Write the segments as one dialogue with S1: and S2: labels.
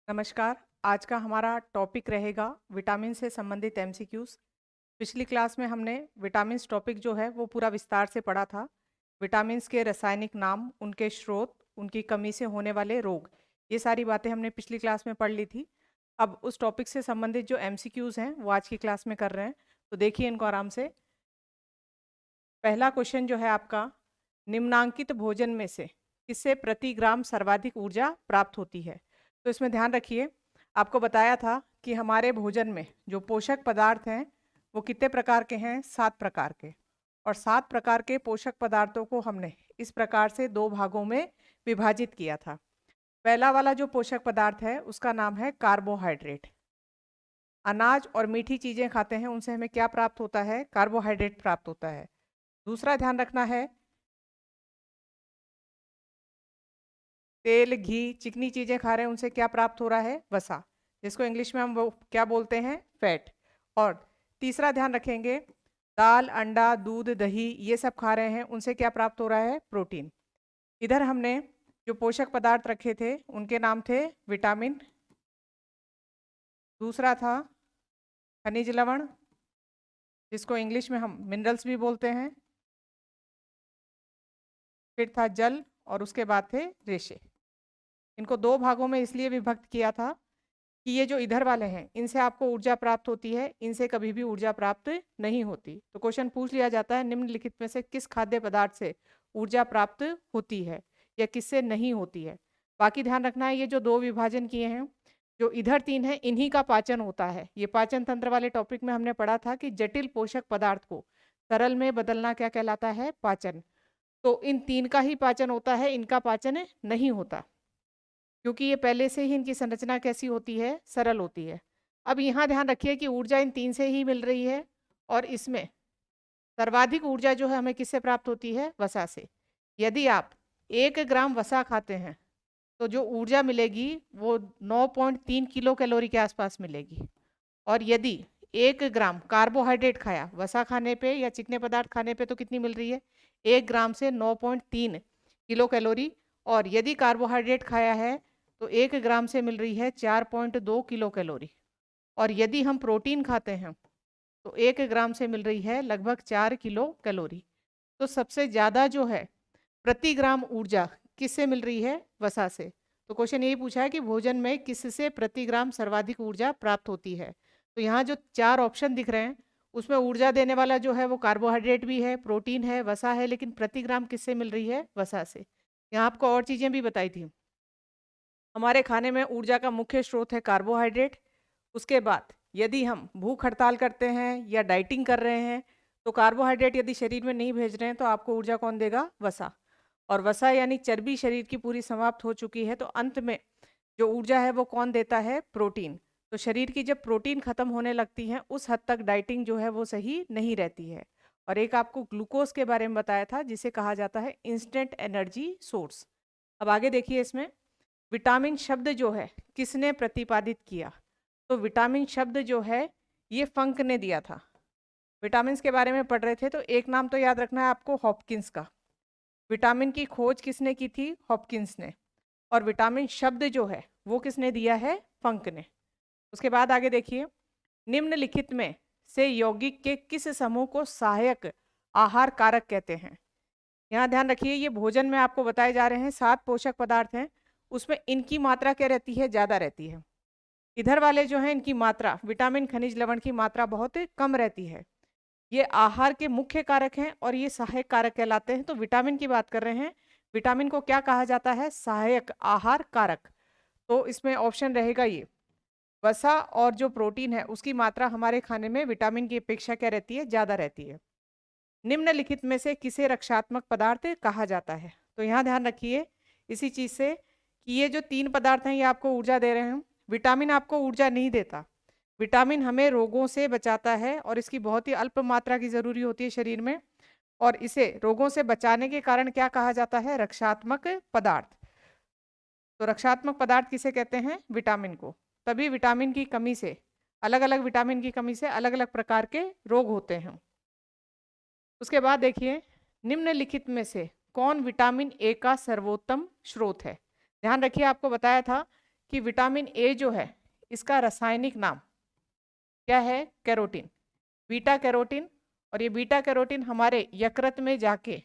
S1: नमस्कार। आज का हमारा टॉपिक रहेगा विटामिन से संबंधित एमसीक्यूज। पिछली क्लास में हमने विटामिन्स टॉपिक जो है वो पूरा विस्तार से पढ़ा था। विटामिन्स के रासायनिक नाम, उनके स्रोत, उनकी कमी से होने वाले रोग, ये सारी बातें हमने पिछली क्लास में पढ़ ली थी। अब उस टॉपिक से संबंधित जो एमसीक्यूज हैं वो आज की क्लास में कर रहे हैं, तो देखिए इनको आराम से। पहला क्वेश्चन जो है आपका, निम्नांकित भोजन में से किससे प्रति ग्राम सर्वाधिक ऊर्जा प्राप्त होती है। तो इसमें ध्यान रखिए, आपको बताया था कि हमारे भोजन में जो पोषक पदार्थ हैं वो कितने प्रकार के हैं, 7 प्रकार के। और 7 प्रकार के पोषक पदार्थों को हमने इस प्रकार से 2 भागों में विभाजित किया था। पहला वाला जो पोषक पदार्थ है उसका नाम है कार्बोहाइड्रेट। अनाज और मीठी चीजें खाते हैं उनसे हमें क्या प्राप्त होता है, कार्बोहाइड्रेट प्राप्त होता है। दूसरा ध्यान रखना है, तेल, घी, चिकनी चीजें खा रहे हैं उनसे क्या प्राप्त हो रहा है, वसा, जिसको इंग्लिश में हम वो क्या बोलते हैं, फैट। और तीसरा ध्यान रखेंगे, दाल, अंडा, दूध, दही ये सब खा रहे हैं उनसे क्या प्राप्त हो रहा है, प्रोटीन। इधर हमने जो पोषक पदार्थ रखे थे उनके नाम थे विटामिन, दूसरा था खनिज लवण जिसको इंग्लिश में हम मिनरल्स भी बोलते हैं, फिर था जल और उसके बाद थे रेशे। इनको 2 भागों में इसलिए विभक्त किया था कि ये जो इधर वाले हैं इनसे आपको ऊर्जा प्राप्त होती है, इनसे कभी भी ऊर्जा प्राप्त नहीं होती। तो क्वेश्चन पूछ लिया जाता है, निम्नलिखित में से किस खाद्य पदार्थ से ऊर्जा प्राप्त होती है या किससे नहीं होती है। बाकी ध्यान रखना है, ये जो 2 विभाजन किए हैं, जो इधर 3 है इन्हीं का पाचन होता है। ये पाचन तंत्र वाले टॉपिक में हमने पढ़ा था कि जटिल पोषक पदार्थ को सरल में बदलना क्या कहलाता है, पाचन। तो इन 3 का ही पाचन होता है, इनका पाचन नहीं होता, क्योंकि ये पहले से ही इनकी संरचना कैसी होती है, सरल होती है। अब यहाँ ध्यान रखिए कि ऊर्जा इन 3 से ही मिल रही है, और इसमें सर्वाधिक ऊर्जा जो है हमें किससे प्राप्त होती है, वसा से। यदि आप 1 ग्राम वसा खाते हैं तो जो ऊर्जा मिलेगी वो 9.3 किलो कैलोरी के आसपास मिलेगी। और यदि 1 ग्राम कार्बोहाइड्रेट खाया वसा खाने पे या चिकने पदार्थ खाने पे तो कितनी मिल रही है, 1 ग्राम से 9.3 किलो कैलोरी। और यदि कार्बोहाइड्रेट खाया है तो 1 ग्राम से मिल रही है 4.2 किलो कैलोरी। और यदि हम प्रोटीन खाते हैं तो 1 ग्राम से मिल रही है लगभग 4 किलो कैलोरी। तो सबसे ज़्यादा जो है प्रति ग्राम ऊर्जा किससे मिल रही है, वसा से। तो क्वेश्चन यही पूछा है कि भोजन में किससे प्रति ग्राम सर्वाधिक ऊर्जा प्राप्त होती है। तो यहाँ जो 4 ऑप्शन दिख रहे हैं उसमें ऊर्जा देने वाला जो है वो कार्बोहाइड्रेट भी है, प्रोटीन है, वसा है, लेकिन प्रति ग्राम किससे मिल रही है, वसा से। यहाँ आपको और चीज़ें भी बताई थी। हमारे खाने में ऊर्जा का मुख्य स्रोत है कार्बोहाइड्रेट। उसके बाद यदि हम भूख हड़ताल करते हैं या डाइटिंग कर रहे हैं तो कार्बोहाइड्रेट यदि शरीर में नहीं भेज रहे हैं तो आपको ऊर्जा कौन देगा, वसा। और वसा यानी चर्बी शरीर की पूरी समाप्त हो चुकी है तो अंत में जो ऊर्जा है वो कौन देता है, प्रोटीन। तो शरीर की जब प्रोटीन खत्म होने लगती है उस हद तक डाइटिंग जो है वो सही नहीं रहती है। और एक आपको ग्लूकोज के बारे में बताया था जिसे कहा जाता है इंस्टेंट एनर्जी सोर्स। अब आगे देखिए, इसमें विटामिन शब्द जो है किसने प्रतिपादित किया। तो विटामिन शब्द जो है ये फंक ने दिया था। विटामिन्स के बारे में पढ़ रहे थे तो एक नाम तो याद रखना है आपको, हॉपकिंस का। विटामिन की खोज किसने की थी, हॉपकिंस ने। और विटामिन शब्द जो है वो किसने दिया है, फंक ने। उसके बाद आगे देखिए, निम्नलिखित में से यौगिक के किस समूह को सहायक आहार कारक कहते हैं। यहाँ ध्यान रखिए, ये भोजन में आपको बताए जा रहे हैं 7 पोषक पदार्थ हैं, उसमें इनकी मात्रा क्या रहती है, ज़्यादा रहती है। इधर वाले जो हैं इनकी मात्रा, विटामिन, खनिज लवण की मात्रा बहुत कम रहती है। ये आहार के मुख्य कारक हैं और ये सहायक कारक कहलाते हैं। तो विटामिन की बात कर रहे हैं, विटामिन को क्या कहा जाता है, सहायक आहार कारक। तो इसमें ऑप्शन रहेगा ये, वसा और जो प्रोटीन है उसकी मात्रा हमारे खाने में विटामिन की अपेक्षा क्या रहती है, ज़्यादा रहती है। निम्नलिखित में से किसे रक्षात्मक पदार्थ कहा जाता है। तो यहाँ ध्यान रखिए इसी चीज़ से कि ये जो 3 पदार्थ हैं ये आपको ऊर्जा दे रहे हैं। विटामिन आपको ऊर्जा नहीं देता, विटामिन हमें रोगों से बचाता है और इसकी बहुत ही अल्प मात्रा की जरूरी होती है शरीर में। और इसे रोगों से बचाने के कारण क्या कहा जाता है, रक्षात्मक पदार्थ। तो रक्षात्मक पदार्थ किसे कहते हैं, विटामिन को। तभी विटामिन की कमी से, अलग अलग विटामिन की कमी से अलग अलग प्रकार के रोग होते हैं। उसके बाद देखिए, निम्नलिखित में से कौन विटामिन ए का सर्वोत्तम स्रोत है। ध्यान रखिए, आपको बताया था कि विटामिन ए जो है इसका रासायनिक नाम क्या है? Carotene, beta carotene. और ये बीटा कैरोटीन हमारे यकृत में जाके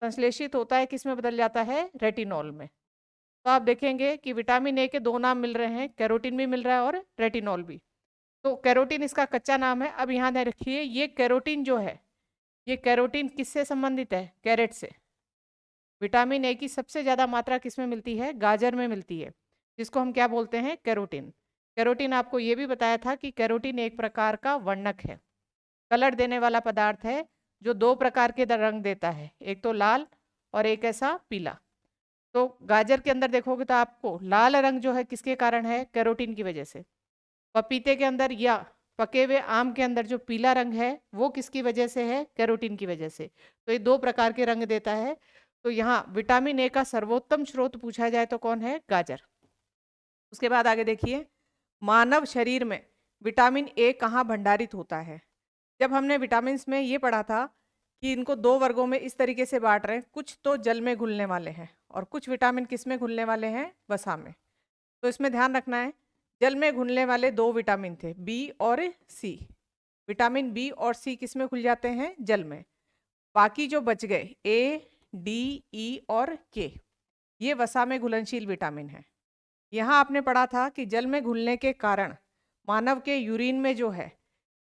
S1: संश्लेषित होता है, किस में बदल जाता है? रेटिनॉल में। तो आप देखेंगे कि विटामिन ए के दो नाम मिल रहे हैं, कैरोटीन भी मिल रहा है और रेटिनॉल भी। तो कैरोटीन इसका कच्चा नाम है। अब यहाँ ध्यान रखिए, ये कैरोटीन जो है, ये कैरोटीन किससे संबंधित है? कैरेट से। विटामिन ए की सबसे ज़्यादा मात्रा किस में मिलती है? गाजर में मिलती है, जिसको हम क्या बोलते हैं? कैरोटीन। कैरोटीन आपको ये भी बताया था कि कैरोटीन एक प्रकार का वर्णक है, कलर देने वाला पदार्थ है, जो दो प्रकार के रंग देता है, एक तो लाल और एक ऐसा पीला। तो गाजर के अंदर देखोगे तो आपको लाल रंग जो है किसके कारण है? कैरोटीन की वजह से। पपीते के अंदर या पके हुए आम के अंदर जो पीला रंग है वो किसकी वजह से है? कैरोटीन की वजह से। तो ये दो प्रकार के रंग देता है। तो यहाँ विटामिन ए का सर्वोत्तम स्रोत पूछा जाए तो कौन है? गाजर। उसके बाद आगे देखिए, मानव शरीर में विटामिन ए कहाँ भंडारित होता है? जब हमने विटामिन में ये पढ़ा था कि इनको दो वर्गों में इस तरीके से बांट रहे हैं, कुछ तो जल में घुलने वाले हैं और कुछ विटामिन किस में घुलने वाले हैं? वसा में। तो इसमें ध्यान रखना है, जल में घुलने वाले दो विटामिन थे, बी और सी। विटामिन बी और सी किस में घुल जाते हैं? जल में। बाकी जो बच गए ए, डी, ई और के, ये वसा में घुलनशील विटामिन है। यहाँ आपने पढ़ा था कि जल में घुलने के कारण मानव के यूरिन में जो है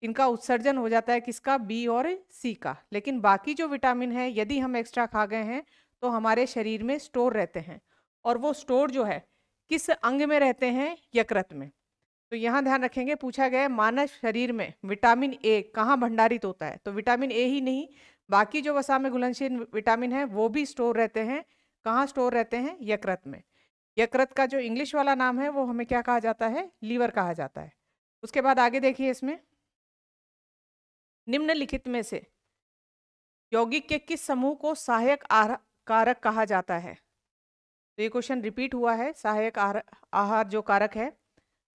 S1: इनका उत्सर्जन हो जाता है, किसका? बी और सी का। लेकिन बाकी जो विटामिन है यदि हम एक्स्ट्रा खा गए हैं तो हमारे शरीर में स्टोर रहते हैं, और वो स्टोर जो है किस अंग में रहते हैं? यकृत में। तो यहाँ ध्यान रखेंगे, पूछा गया है मानव शरीर में विटामिन ए कहाँ भंडारित होता है? तो विटामिन ए ही नहीं, बाकी जो वसा में घुलनशील विटामिन है वो भी स्टोर रहते हैं। कहाँ स्टोर रहते हैं? यकृत में। यकृत का जो इंग्लिश वाला नाम है वो हमें क्या कहा जाता है? लीवर कहा जाता है। उसके बाद आगे देखिए, इसमें निम्नलिखित में से यौगिक के किस समूह को सहायक कारक कहा जाता है? तो ये क्वेश्चन रिपीट हुआ है, सहायक आहार जो कारक है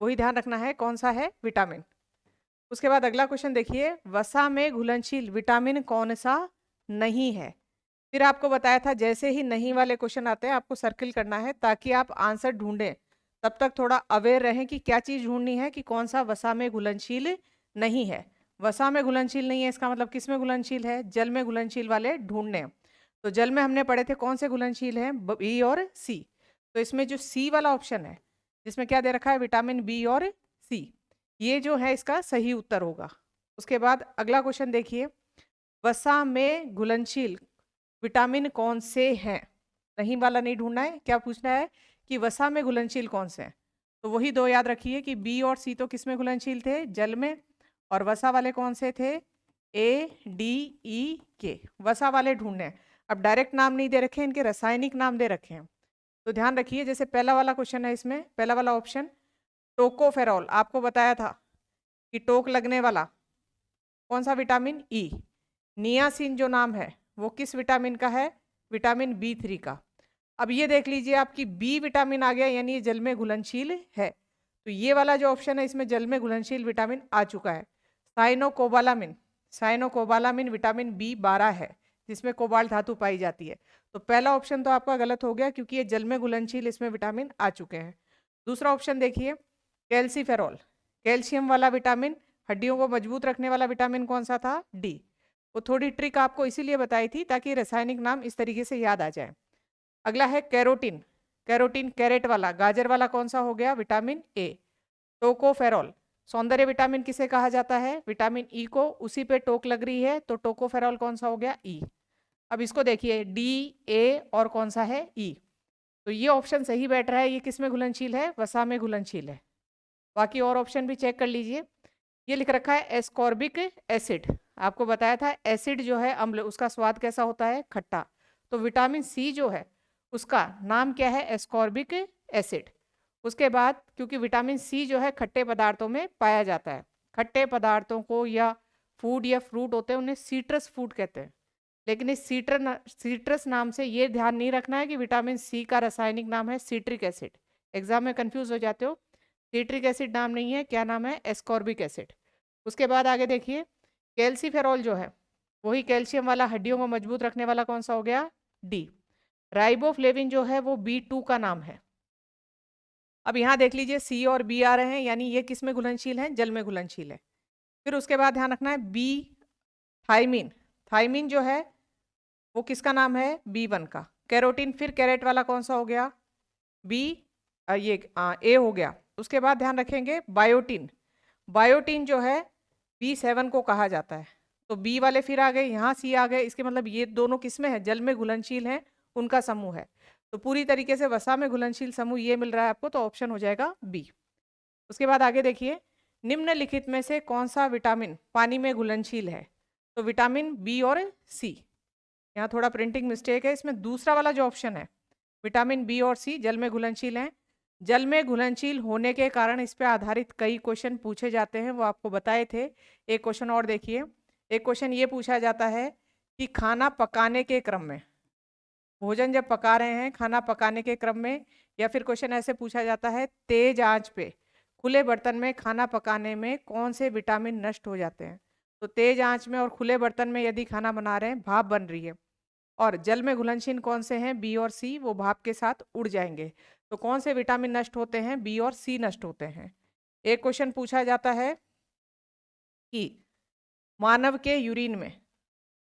S1: वही ध्यान रखना है, कौन सा है? विटामिन। उसके बाद अगला क्वेश्चन देखिए, वसा में घुलनशील विटामिन कौन सा नहीं है? फिर आपको बताया था जैसे ही नहीं वाले क्वेश्चन आते हैं आपको सर्किल करना है ताकि आप आंसर ढूंढें, तब तक थोड़ा अवेयर रहें कि क्या चीज़ ढूंढनी है, कि कौन सा वसा में घुलनशील नहीं है। वसा में घुलनशील नहीं है इसका मतलब किस में घुलनशील है? जल में घुलनशील वाले ढूंढने हैं। तो जल में हमने पढ़े थे कौन से घुलनशील हैं? बी और सी। तो इसमें जो सी वाला ऑप्शन है जिसमें क्या दे रखा है? विटामिन बी और सी, ये जो है इसका सही उत्तर होगा। उसके बाद अगला क्वेश्चन देखिए, वसा में घुलनशील विटामिन कौन से हैं? नहीं वाला नहीं ढूंढना है, क्या पूछना है? कि वसा में घुलनशील कौन से हैं। तो वही दो याद रखिए कि बी और सी तो किस में घुलनशील थे? जल में। और वसा वाले कौन से थे? ए, डी, ई, के। वसा वाले ढूंढने हैं। अब डायरेक्ट नाम नहीं दे रखे, इनके रासायनिक नाम दे रखे हैं। तो ध्यान रखिए, जैसे पहला वाला क्वेश्चन है, इसमें पहला वाला ऑप्शन टोकोफेरॉल, आपको बताया था कि टोक लगने वाला कौन सा विटामिन? ई। नियासिन जो नाम है वो किस विटामिन का है? विटामिन B3 का। अब ये देख लीजिए आपकी बी विटामिन आ गया, यानी ये जल में घुलनशील है। तो ये वाला जो ऑप्शन है इसमें जल में घुलनशील विटामिन आ चुका है। साइनोकोबालामिन, साइनोकोबालामिन विटामिन B12 है जिसमें कोबाल्ट धातु पाई जाती है। तो पहला ऑप्शन तो आपका गलत हो गया क्योंकि ये जल में घुलनशील इसमें विटामिन आ चुके हैं। दूसरा ऑप्शन देखिए, कैल्सीफेरॉल, कैल्शियम वाला विटामिन, हड्डियों को मजबूत रखने वाला विटामिन कौन सा था? डी। वो थोड़ी ट्रिक आपको इसीलिए बताई थी ताकि रासायनिक नाम इस तरीके से याद आ जाए। अगला है कैरोटीन, कैरोटीन कैरेट वाला, गाजर वाला कौन सा हो गया? Vitamin A. टोकोफेरॉल, सौंदर्य विटामिन किसे कहा जाता है? विटामिन ई को। उसी पे टोक लग रही है तो टोकोफेरॉल कौन सा हो गया? ई। अब इसको देखिए, डी, ए और कौन सा है? ई। तो ये ऑप्शन सही बैठ रहा है। ये किस में घुलनशील है? वसा में घुलनशील है। बाकी और ऑप्शन भी चेक कर लीजिए। ये लिख रखा है एस्कॉर्बिक एसिड, आपको बताया था एसिड जो है अम्ल, उसका स्वाद कैसा होता है? खट्टा। तो विटामिन सी जो है उसका नाम क्या है? Ascorbic acid. उसके बाद क्योंकि विटामिन सी जो है खट्टे पदार्थों में पाया जाता है, खट्टे पदार्थों को या फूड या फ्रूट होते हैं उन्हें सीट्रस फूड कहते हैं। लेकिन इस सीट्रस नाम से ये ध्यान नहीं रखना है कि विटामिन सी का रासायनिक नाम है सिट्रिक एसिड। एग्जाम में कंफ्यूज हो जाते हो, सिट्रिक एसिड नाम नहीं है, क्या नाम है? Ascorbic acid. उसके बाद आगे देखिए, कैल्सीफेरॉल जो है वही कैल्शियम वाला, हड्डियों को मजबूत रखने वाला कौन सा हो गया? डी। राइबोफ्लेविन जो है वो B2 का नाम है। अब यहाँ देख लीजिए सी और बी आ रहे हैं, यानी ये किस में घुलनशील है, जल में घुलनशील है। फिर उसके बाद ध्यान रखना है बी थाइमिन, थाइमिन जो है वो किसका नाम है, B1 का। कैरोटीन, फिर कैरेट वाला कौन सा हो गया, बी ए हो गया। उसके बाद ध्यान रखेंगे बायोटीन, बायोटीन जो है B7 को कहा जाता है। तो बी वाले फिर आ गए, यहाँ सी आ गए, इसके मतलब ये दोनों किस में है, जल में घुलनशील हैं, उनका समूह है। तो पूरी तरीके से वसा में घुलनशील समूह ये मिल रहा है आपको, तो ऑप्शन हो जाएगा बी। उसके बाद आगे देखिए, निम्नलिखित में से कौन सा विटामिन पानी में घुलनशील है, तो विटामिन बी और सी। यहाँ थोड़ा प्रिंटिंग मिस्टेक है, इसमें दूसरा वाला जो ऑप्शन है विटामिन बी और सी जल में घुलनशील हैं। जल में घुलनशील होने के कारण इस पे आधारित कई क्वेश्चन पूछे जाते हैं, वो आपको बताए थे। एक क्वेश्चन और देखिए, एक क्वेश्चन ये पूछा जाता है कि खाना पकाने के क्रम में, भोजन जब पका रहे हैं खाना पकाने के क्रम में, या फिर क्वेश्चन ऐसे पूछा जाता है तेज आंच पे खुले बर्तन में खाना पकाने में कौन से विटामिन नष्ट हो जाते हैं। तो तेज आंच में और खुले बर्तन में यदि खाना बना रहे हैं, भाप बन रही है, और जल में घुलनशील कौन से हैं, बी और सी, वो भाप के साथ उड़ जाएंगे। तो कौन से विटामिन नष्ट होते हैं, बी और सी नष्ट होते हैं। एक क्वेश्चन पूछा जाता है कि मानव के यूरिन में,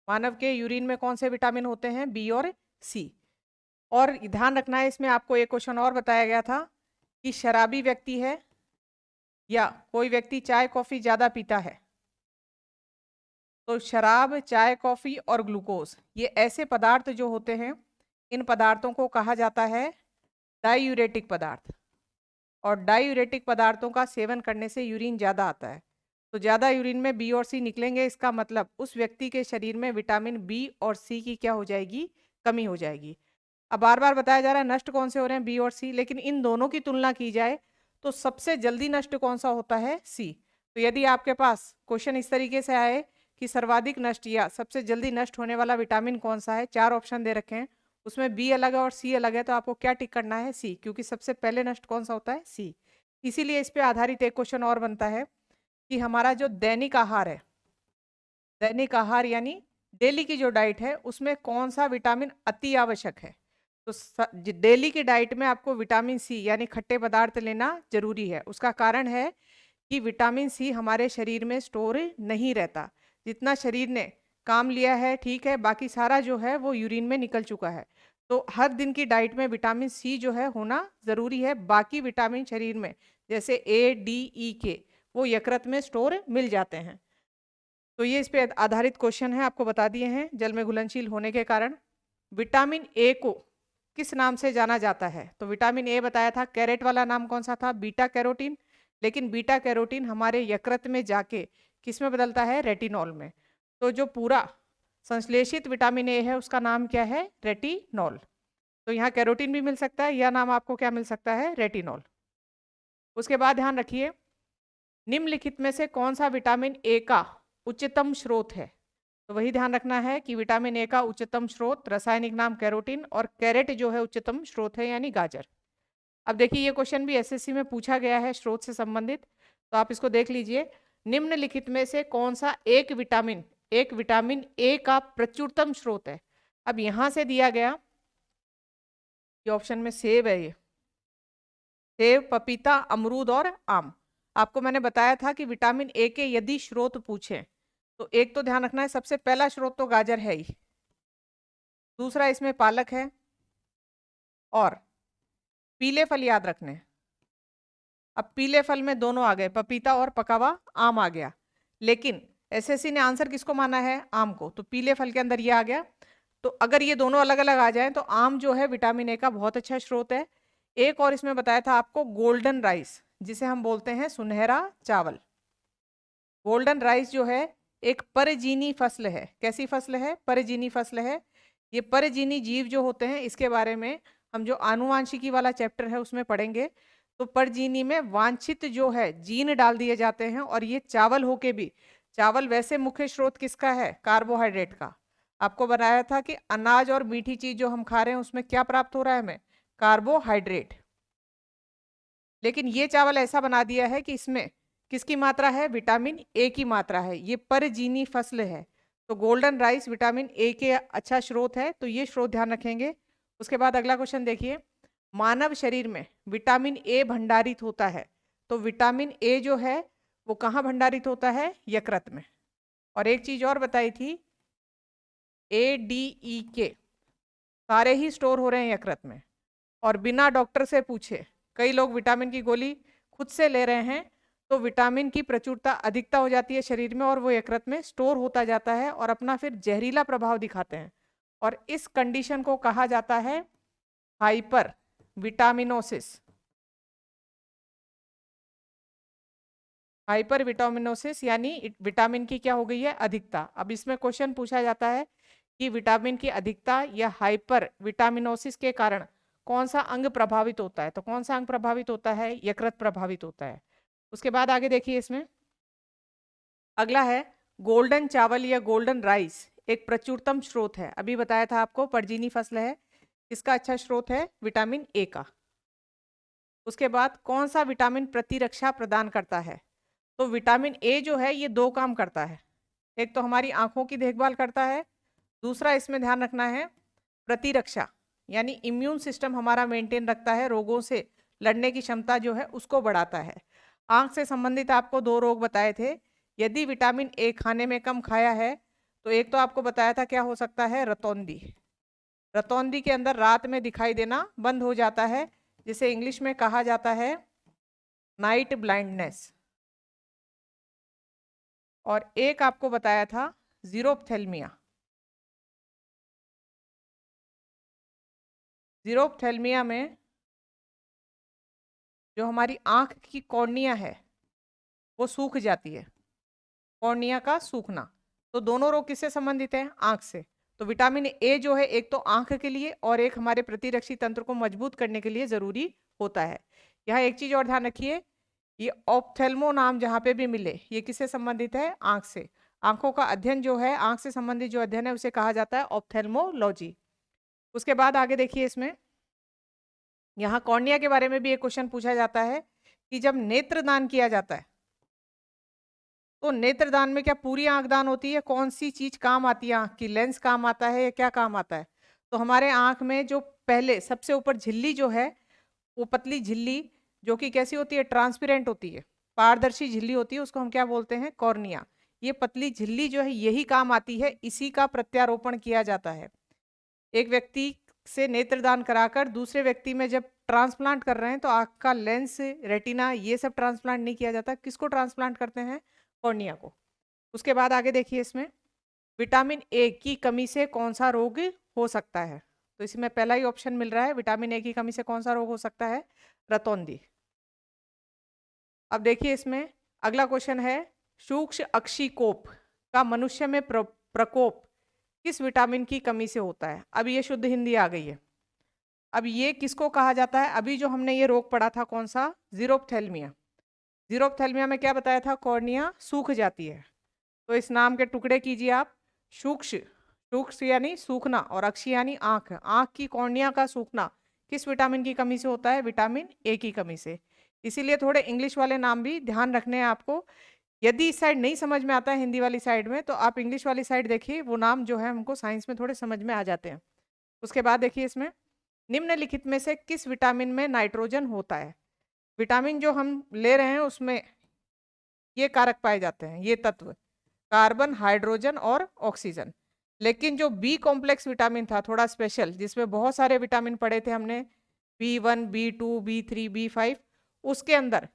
S1: मानव के यूरिन में कौन से विटामिन होते हैं, बी और सी। और ध्यान रखना है, इसमें आपको एक क्वेश्चन और बताया गया था कि शराबी व्यक्ति है या कोई व्यक्ति चाय कॉफी ज्यादा पीता है, तो शराब, चाय, कॉफी और ग्लूकोज ये ऐसे पदार्थ जो होते हैं, इन पदार्थों को कहा जाता है डाईयूरेटिक पदार्थ। और डाईयूरेटिक पदार्थों का सेवन करने से यूरिन ज़्यादा आता है। तो ज़्यादा यूरिन में बी और सी निकलेंगे, इसका मतलब उस व्यक्ति के शरीर में विटामिन बी और सी की क्या हो जाएगी, कमी हो जाएगी। अब बार बार बताया जा रहा है नष्ट कौन से हो रहे हैं, बी और सी, लेकिन इन दोनों की तुलना की जाए तो सबसे जल्दी नष्ट कौन सा होता है, सी। तो यदि आपके पास क्वेश्चन इस तरीके से आए कि सर्वाधिक नष्ट या सबसे जल्दी नष्ट होने वाला विटामिन कौन सा है, 4 ऑप्शन दे रखे हैं, उसमें बी अलग है और सी अलग है, तो आपको क्या टिक करना है, सी, क्योंकि सबसे पहले नष्ट कौन सा होता है, सी। इसीलिए इस पे आधारित एक क्वेश्चन और बनता है कि हमारा जो दैनिक आहार है, दैनिक आहार यानी डेली की जो डाइट है, उसमें कौन सा विटामिन अति आवश्यक है। तो डेली की डाइट में आपको विटामिन सी यानी खट्टे पदार्थ लेना जरूरी है। उसका कारण है कि विटामिन सी हमारे शरीर में स्टोर नहीं रहता, जितना शरीर ने काम लिया है ठीक है, बाकी सारा जो है वो यूरिन में निकल चुका है। तो हर दिन की डाइट में विटामिन सी जो है होना ज़रूरी है। बाकी विटामिन शरीर में जैसे ए, डी, ई, के वो यकृत में स्टोर मिल जाते हैं। तो ये इस पे आधारित क्वेश्चन है, आपको बता दिए हैं जल में घुलनशील होने के कारण। विटामिन ए को किस नाम से जाना जाता है, तो विटामिन ए बताया था, कैरेट वाला नाम कौन सा था, बीटा कैरोटीन। लेकिन बीटा कैरोटीन हमारे यकृत में जाके किस में बदलता है, रेटिनॉल में। तो जो पूरा संश्लेषित विटामिन ए है उसका नाम क्या है, रेटिनॉल। तो यहाँ कैरोटीन भी मिल सकता है, यह नाम आपको क्या मिल सकता है, रेटिनॉल। उसके बाद ध्यान रखिए, निम्नलिखित में से कौन सा विटामिन ए का उच्चतम स्रोत है। तो वही ध्यान रखना है कि विटामिन ए का उच्चतम स्रोत रासायनिक नाम कैरोटीन, और कैरेट जो है उच्चतम स्रोत है यानी गाजर। अब देखिए ये क्वेश्चन भी एसएससी में पूछा गया है स्रोत से संबंधित, तो आप इसको देख लीजिए। निम्नलिखित में से कौन सा एक विटामिन ए का प्रचुरतम स्रोत है। अब यहां से दिया गया, ये ऑप्शन में सेब है, ये सेब, पपीता, अमरूद और आम। आपको मैंने बताया था कि विटामिन ए के यदि स्रोत पूछें तो एक तो ध्यान रखना है, सबसे पहला स्रोत तो गाजर है ही, दूसरा इसमें पालक है, और पीले फल याद रखने हैं। अब पीले फल में दोनों आ गए, पपीता और पका हुआ आम आ गया, लेकिन एसएससी ने आंसर किसको माना है, आम को, तो पीले फल के अंदर ये आ गया। तो अगर ये दोनों अलग अलग आ जाएं तो आम जो है विटामिन ए का बहुत अच्छा स्रोत है। एक और इसमें बताया था आपको, गोल्डन राइस, जिसे हम बोलते हैं सुनहरा चावल। गोल्डन राइस जो है एक परजीवी फसल है। कैसी फसल है, परजीवी फसल है। ये परजीवी जीव जो होते हैं, इसके बारे में हम जो आनुवांशिकी वाला चैप्टर है उसमें पढ़ेंगे। तो परजीवी में वांछित जो है जीन डाल दिए जाते हैं, और ये चावल होके भी, चावल वैसे मुख्य स्रोत किसका है, कार्बोहाइड्रेट का। आपको बताया था कि अनाज और मीठी चीज जो हम खा रहे हैं उसमें क्या प्राप्त हो रहा है हमें, कार्बोहाइड्रेट। लेकिन ये चावल ऐसा बना दिया है कि इसमें किसकी मात्रा है, विटामिन ए की मात्रा है। ये परजीवी फसल है। तो गोल्डन राइस विटामिन ए के अच्छा स्रोत है, तो ये स्रोत ध्यान रखेंगे। उसके बाद अगला क्वेश्चन देखिए, मानव शरीर में विटामिन ए भंडारित होता है, तो विटामिन ए जो है वो कहाँ भंडारित होता है? यकृत में। और एक चीज और बताई थी, ए डी ई के सारे ही स्टोर हो रहे हैं यकृत में, और बिना डॉक्टर से पूछे कई लोग विटामिन की गोली खुद से ले रहे हैं, तो विटामिन की प्रचुरता अधिकता हो जाती है शरीर में और वो यकृत में स्टोर होता जाता है और अपना फिर जहरीला प्रभाव दिखाते हैं, और इस कंडीशन को कहा जाता है हाइपर विटामिनोसिस। हाइपर विटामिनोसिस यानी विटामिन की क्या हो गई है? अधिकता। अब इसमें क्वेश्चन पूछा जाता है कि विटामिन की अधिकता या हाइपर विटामिनोसिस के कारण कौन सा अंग प्रभावित होता है? तो कौन सा अंग प्रभावित होता है? यकृत प्रभावित होता है। उसके बाद आगे देखिए, इसमें अगला है गोल्डन चावल या गोल्डन राइस एक प्रचुरतम स्रोत है। अभी बताया था आपको, परजीनी फसल है, इसका अच्छा स्रोत है विटामिन ए का। उसके बाद कौन सा विटामिन प्रतिरक्षा प्रदान करता है? तो विटामिन ए जो है ये दो काम करता है, एक तो हमारी आंखों की देखभाल करता है, दूसरा इसमें ध्यान रखना है प्रतिरक्षा, यानी इम्यून सिस्टम हमारा मेंटेन रखता है, रोगों से लड़ने की क्षमता जो है उसको बढ़ाता है। आंख से संबंधित आपको दो रोग बताए थे, यदि विटामिन ए खाने में कम खाया है तो एक तो आपको बताया था क्या हो सकता है? रतौंधी। रतौंधी के अंदर रात में दिखाई देना बंद हो जाता है, जिसे इंग्लिश में कहा जाता है नाइट ब्लाइंडनेस। और एक आपको बताया था जीरोप्थेल्मिया। जीरोप्थेल्मिया में जो हमारी आंख की कॉर्निया है वो सूख जाती है, कॉर्निया का सूखना। तो दोनों रोग किससे संबंधित हैं? आंख से। तो विटामिन ए जो है एक तो आंख के लिए और एक हमारे प्रतिरक्षी तंत्र को मजबूत करने के लिए जरूरी होता है। यहाँ एक चीज और ध्यान रखिए, ये ऑप्थेल्मो नाम जहाँ पे भी मिले ये किससे संबंधित है? आंख से। आंखों का अध्ययन जो है, आंख से संबंधित जो अध्ययन है उसे कहा जाता है ऑप्थेल्मोलॉजी। उसके बाद आगे देखिए, इसमें यहाँ कॉर्निया के बारे में भी एक क्वेश्चन पूछा जाता है कि जब नेत्रदान किया जाता है तो नेत्रदान में क्या पूरी आंख दान होती है? कौन सी चीज काम आती है आंख की? लेंस काम आता है या क्या काम आता है? तो हमारे आंख में जो पहले सबसे ऊपर झिल्ली जो है वो पतली झिल्ली जो कि कैसी होती है? ट्रांसपेरेंट होती है, पारदर्शी झिल्ली होती है, उसको हम क्या बोलते हैं? कॉर्निया। ये पतली झिल्ली जो है यही काम आती है, इसी का प्रत्यारोपण किया जाता है। एक व्यक्ति से नेत्रदान कराकर दूसरे व्यक्ति में जब ट्रांसप्लांट कर रहे हैं तो आंख का लेंस, रेटिना, ये सब ट्रांसप्लांट नहीं किया जाता। किसको ट्रांसप्लांट करते हैं? कॉर्निया को। उसके बाद आगे देखिए, इसमें विटामिन ए की कमी से कौन सा रोग हो सकता है? तो इसमें पहला ही ऑप्शन मिल रहा है, विटामिन ए की कमी से कौन सा रोग हो सकता है? रतौंधी। अब देखिए, इसमें अगला क्वेश्चन है सूक्ष्म अक्षिकोप का मनुष्य में प्रकोप किस विटामिन की कमी से होता है? अब ये शुद्ध हिंदी आ गई है। अब ये किसको कहा जाता है? अभी जो हमने ये रोग पढ़ा था कौन सा? जीरोप्थेल्मिया। जीरोप्थेल्मिया में क्या बताया था? कॉर्निया सूख जाती है। तो इस नाम के टुकड़े कीजिए आप। सूक्ष्म, सूक्ष्म यानी सूखना, और अक्षी यानी आंख। आंख की कॉर्निया का सूखना किस विटामिन की कमी से होता है? विटामिन ए की कमी से। इसीलिए थोड़े इंग्लिश वाले नाम भी ध्यान रखने हैं आपको। यदि इस साइड नहीं समझ में आता है हिंदी वाली साइड में, तो आप इंग्लिश वाली साइड देखिए, वो नाम जो है हमको साइंस में थोड़े समझ में आ जाते हैं। उसके बाद देखिए, इसमें निम्नलिखित में से किस विटामिन में नाइट्रोजन होता है? विटामिन जो हम ले रहे हैं उसमें ये कारक पाए जाते हैं, ये तत्व, कार्बन, हाइड्रोजन और ऑक्सीजन। लेकिन जो बी कॉम्प्लेक्स विटामिन था थोड़ा स्पेशल, जिसमें बहुत सारे विटामिन पढ़े थे हमने, B1, B2, B3, B5, उसके अंदर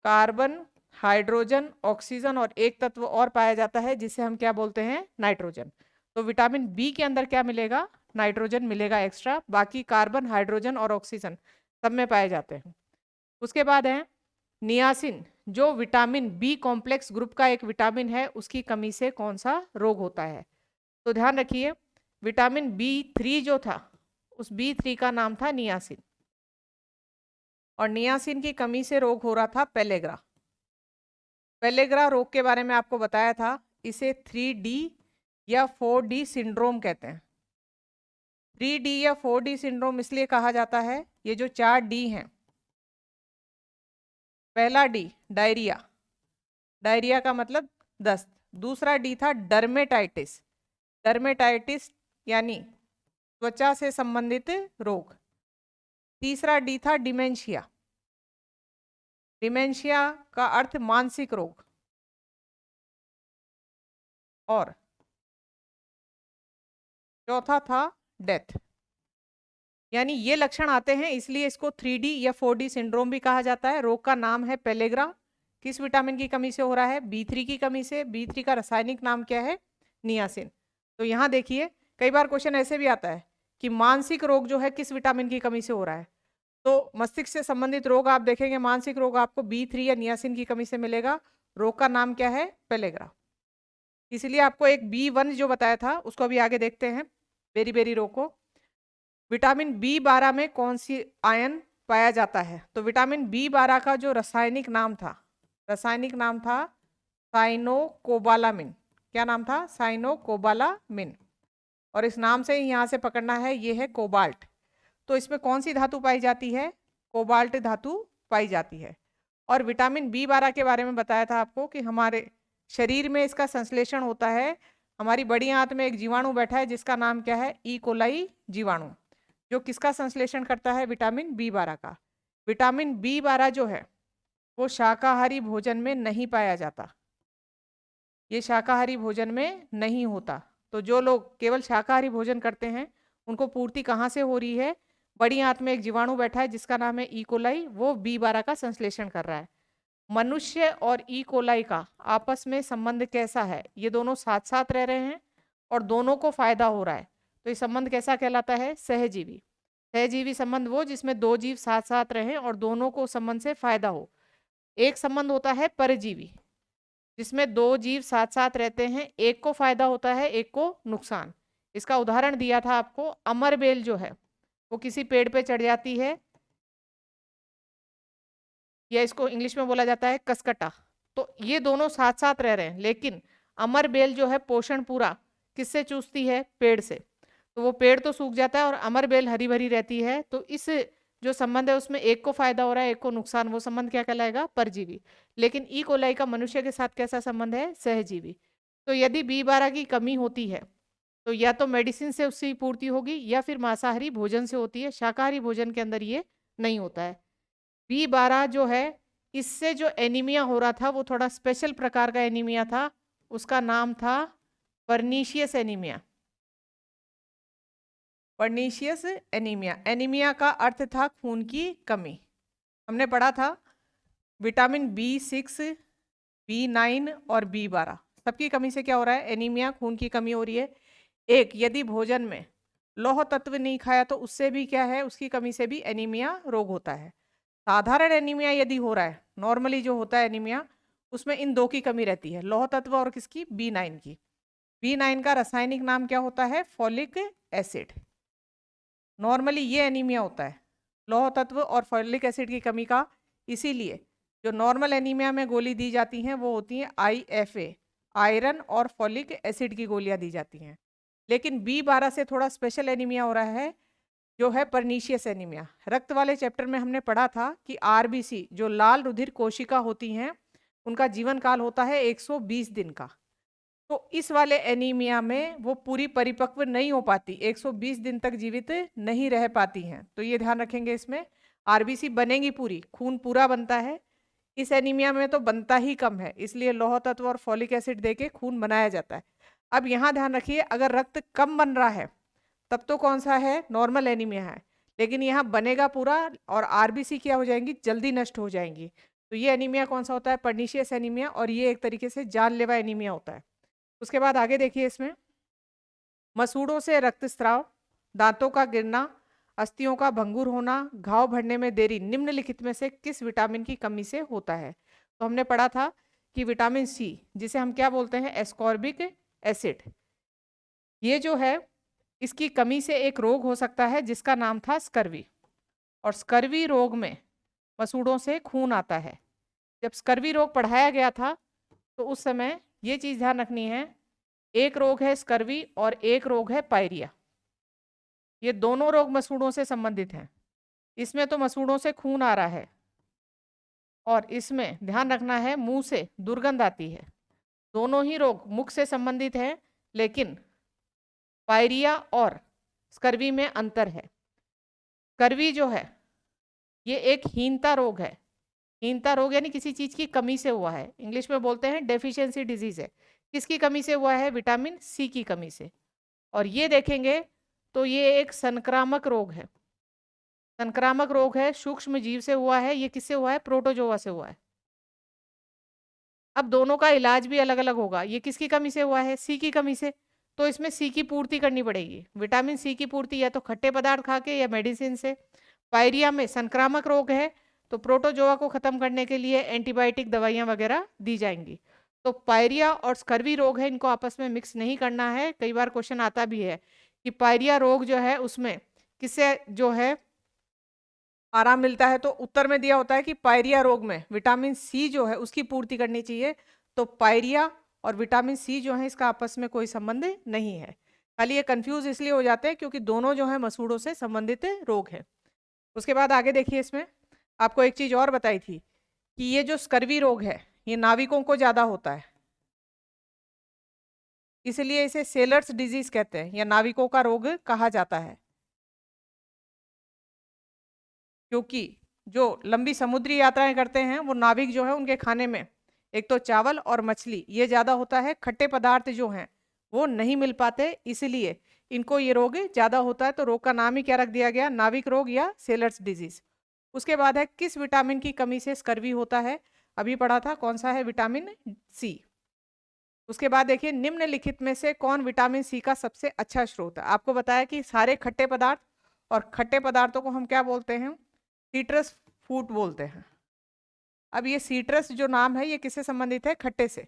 S1: कार्बन, हाइड्रोजन, ऑक्सीजन और एक तत्व और पाया जाता है जिसे हम क्या बोलते हैं? नाइट्रोजन। तो विटामिन बी के अंदर क्या मिलेगा? नाइट्रोजन मिलेगा एक्स्ट्रा, बाकी कार्बन, हाइड्रोजन और ऑक्सीजन सब में पाए जाते हैं। उसके बाद है नियासिन, जो विटामिन बी कॉम्प्लेक्स ग्रुप का एक विटामिन है, उसकी कमी से कौन सा रोग होता है? तो ध्यान रखिए, विटामिन B3 जो था उस B3 का नाम था नियासिन, और नियासिन की कमी से रोग हो रहा था पेलेग्रा। पेलेग्रा रोग के बारे में आपको बताया था, इसे 3D या 4D सिंड्रोम कहते हैं। 3D या 4D सिंड्रोम इसलिए कहा जाता है, ये जो 4D हैं, पहला डी डायरिया, डायरिया का मतलब दस्त। दूसरा डी था डर्मेटाइटिस, डर्मेटाइटिस यानी त्वचा से संबंधित रोग। तीसरा डी था डिमेंशिया, डिमेंशिया का अर्थ मानसिक रोग। और चौथा था डेथ। यानी ये लक्षण आते हैं, इसलिए इसको 3D या 4D सिंड्रोम भी कहा जाता है। रोग का नाम है पेलेग्रा। किस विटामिन की कमी से हो रहा है? B3 की कमी से। B3 का रासायनिक नाम क्या है? नियासिन। तो यहाँ देखिए कई बार क्वेश्चन ऐसे भी आता है कि मानसिक रोग जो है किस विटामिन की कमी से हो रहा है। तो मस्तिष्क से संबंधित रोग आप देखेंगे, मानसिक रोग आपको B3 या नियासिन की कमी से मिलेगा। रोग का नाम क्या है? पेलेग्रा। इसलिए आपको एक B1 जो बताया था उसको अभी आगे देखते हैं, बेरी बेरी रोग को। विटामिन B12 में कौन सी आयन पाया जाता है? तो विटामिन B12 का जो रासायनिक नाम था, रासायनिक नाम था साइनोकोबालामिन। क्या नाम था? साइनोकोबालामिन। और इस नाम से ही यहाँ से पकड़ना है, ये है कोबाल्ट। तो इसमें कौन सी धातु पाई जाती है? कोबाल्ट धातु पाई जाती है। और विटामिन B12 के बारे में बताया था आपको कि हमारे शरीर में इसका संश्लेषण होता है। हमारी बड़ी आंत में एक जीवाणु बैठा है जिसका नाम क्या है? ई कोलाई जीवाणु, जो किसका संश्लेषण करता है? विटामिन B12 का। विटामिन B12 जो है वो शाकाहारी भोजन में नहीं पाया जाता, ये शाकाहारी भोजन में नहीं होता। तो जो लोग केवल शाकाहारी भोजन करते हैं उनको पूर्ति कहाँ से हो रही है? बड़ी आंत में एक जीवाणु बैठा है जिसका नाम है ई कोलाई, वो B12 का संश्लेषण कर रहा है। मनुष्य और ई कोलाई का आपस में संबंध कैसा है? ये दोनों साथ साथ रह रहे हैं और दोनों को फायदा हो रहा है। तो ये संबंध कैसा कहलाता है? सहजीवी। सहजीवी संबंध वो जिसमें दो जीव साथ साथ रहें और दोनों को संबंध से फायदा हो। एक संबंध होता है परजीवी, जिसमें दो जीव साथ साथ रहते हैं, एक को फायदा होता है एक को नुकसान। इसका उदाहरण दिया था आपको, अमरबेल जो है वो किसी पेड़ पे चढ़ जाती है, या इसको इंग्लिश में बोला जाता है कसकटा। तो ये दोनों साथ साथ रह रहे हैं, लेकिन अमरबेल जो है पोषण पूरा किससे चूसती है? पेड़ से। तो वो पेड़ तो सूख जाता है और अमरबेल हरी भरी रहती है। तो इस जो संबंध है उसमें एक को फायदा हो रहा है एक को नुकसान, वो संबंध क्या कहलाएगा? परजीवी। लेकिन ई कोलाई का मनुष्य के साथ कैसा संबंध है? सहजीवी। तो यदि B12 की कमी होती है तो या तो मेडिसिन से उसकी पूर्ति होगी या फिर मांसाहारी भोजन से होती है। शाकाहारी भोजन के अंदर ये नहीं होता है। B12 जो है, इससे जो एनीमिया हो रहा था वो थोड़ा स्पेशल प्रकार का एनीमिया था, उसका नाम था pernicious anaemia. Pernicious anaemia. Anaemia का अर्थ था खून की कमी। हमने पढ़ा था विटामिन B6, B9 और B12 सबकी कमी से क्या हो रहा है? एनीमिया, खून की कमी हो रही है। एक, यदि भोजन में लौह तत्व नहीं खाया तो उससे भी क्या है? उसकी कमी से भी एनीमिया रोग होता है। साधारण एनीमिया यदि हो रहा है, नॉर्मली जो होता है एनीमिया, उसमें इन दो की कमी रहती है, लौह तत्व और किसकी? B9 की। B9 का रासायनिक नाम क्या होता है? Folic acid. नॉर्मली ये एनीमिया होता है, लौह तत्व और फॉलिक एसिड की कमी का। इसीलिए जो नॉर्मल एनीमिया में गोली दी जाती हैं वो होती है IFA, आयरन और फॉलिक एसिड की गोलियां दी जाती हैं। लेकिन B12 से थोड़ा स्पेशल एनीमिया हो रहा है, जो है पर्नीशियस एनीमिया। रक्त वाले चैप्टर में हमने पढ़ा था कि RBC जो लाल रुधिर कोशिका होती हैं उनका जीवन काल होता है 120 दिन का। तो इस वाले एनीमिया में वो पूरी परिपक्व नहीं हो पाती, 120 दिन तक जीवित नहीं रह पाती हैं। तो ये ध्यान रखेंगे, इसमें RBC बनेगी पूरी, खून पूरा बनता है। इस एनीमिया में तो बनता ही कम है, इसलिए लौह तत्व और फॉलिक एसिड देके खून बनाया जाता है। अब यहाँ ध्यान रखिए, अगर रक्त कम बन रहा है तब तो कौन सा है? नॉर्मल एनीमिया है। लेकिन यहाँ बनेगा पूरा और RBC क्या हो जाएंगी? जल्दी नष्ट हो जाएंगी। तो ये एनीमिया कौन सा होता है? Pernicious anaemia. और ये एक तरीके से जानलेवा एनीमिया होता है। उसके बाद आगे देखिए, इसमें मसूड़ों से रक्तस्राव, दांतों का गिरना, अस्थियों का भंगुर होना, घाव भरने में देरी निम्नलिखित में से किस विटामिन की कमी से होता है? तो हमने पढ़ा था कि विटामिन C, जिसे हम क्या बोलते हैं? एस्कॉर्बिक एसिड, ये जो है इसकी कमी से एक रोग हो सकता है जिसका नाम था स्कर्वी। और स्कर्वी रोग में मसूड़ों से खून आता है। जब स्कर्वी रोग पढ़ाया गया था तो उस समय ये चीज़ ध्यान रखनी है, एक रोग है स्कर्वी और एक रोग है पायरिया। ये दोनों रोग मसूड़ों से संबंधित हैं। इसमें तो मसूड़ों से खून आ रहा है और इसमें ध्यान रखना है मुंह से दुर्गंध आती है। दोनों ही रोग मुख से संबंधित हैं, लेकिन पायरिया और स्कर्वी में अंतर है। स्कर्वी जो है ये एक हीनता रोग है। हीनता रोग यानी किसी चीज की कमी से हुआ है, इंग्लिश में बोलते हैं डेफिशिएंसी डिजीज है। किसकी कमी से हुआ है? विटामिन सी की कमी से। और ये देखेंगे तो ये एक संक्रामक रोग है। संक्रामक रोग है, सूक्ष्म जीव से हुआ है। ये किससे हुआ है? प्रोटोजोआ से हुआ है। अब दोनों का इलाज भी अलग अलग होगा। ये किसकी कमी से हुआ है? सी की कमी से। तो इसमें सी की पूर्ति करनी पड़ेगी। विटामिन सी की पूर्ति या तो खट्टे पदार्थ खा के या मेडिसिन से। पायरिया में संक्रामक रोग है तो प्रोटोजोआ को खत्म करने के लिए एंटीबायोटिक दवाइयां वगैरह दी जाएंगी। तो पायरिया और स्कर्वी रोग है, इनको आपस में मिक्स नहीं करना है। कई बार क्वेश्चन आता भी है कि पायरिया रोग जो है उसमें किससे जो है आराम मिलता है, तो उत्तर में दिया होता है कि पायरिया रोग में विटामिन सी जो है उसकी पूर्ति करनी चाहिए। तो पायरिया और विटामिन सी जो है इसका आपस में कोई संबंध नहीं है। खाली ये कंफ्यूज इसलिए हो जाते हैं क्योंकि दोनों जो है मसूड़ों से संबंधित रोग है। उसके बाद आगे देखिए, इसमें आपको एक चीज और बताई थी कि ये जो स्कर्वी रोग है ये नाविकों को ज्यादा होता है, इसलिए इसे सेलर्स डिजीज कहते हैं या नाविकों का रोग कहा जाता है। क्योंकि जो लंबी समुद्री यात्राएं करते हैं वो नाविक जो है उनके खाने में एक तो चावल और मछली ये ज्यादा होता है, खट्टे पदार्थ जो हैं वो नहीं मिल पाते, इसलिए इनको ये रोग ज्यादा होता है। तो रोग का नाम ही क्या रख दिया गया? नाविक रोग या सेलर्स डिजीज। उसके बाद है किस विटामिन की कमी से स्कर्वी होता है? अभी पढ़ा था, कौन सा है? Vitamin C. उसके बाद देखिए निम्नलिखित में से कौन विटामिन सी का सबसे अच्छा स्रोत है? आपको बताया कि सारे खट्टे पदार्थ, और खट्टे पदार्थों को हम क्या बोलते हैं? सीट्रस फ्रूट बोलते हैं। अब ये सीट्रस जो नाम है ये किससे संबंधित है? खट्टे से।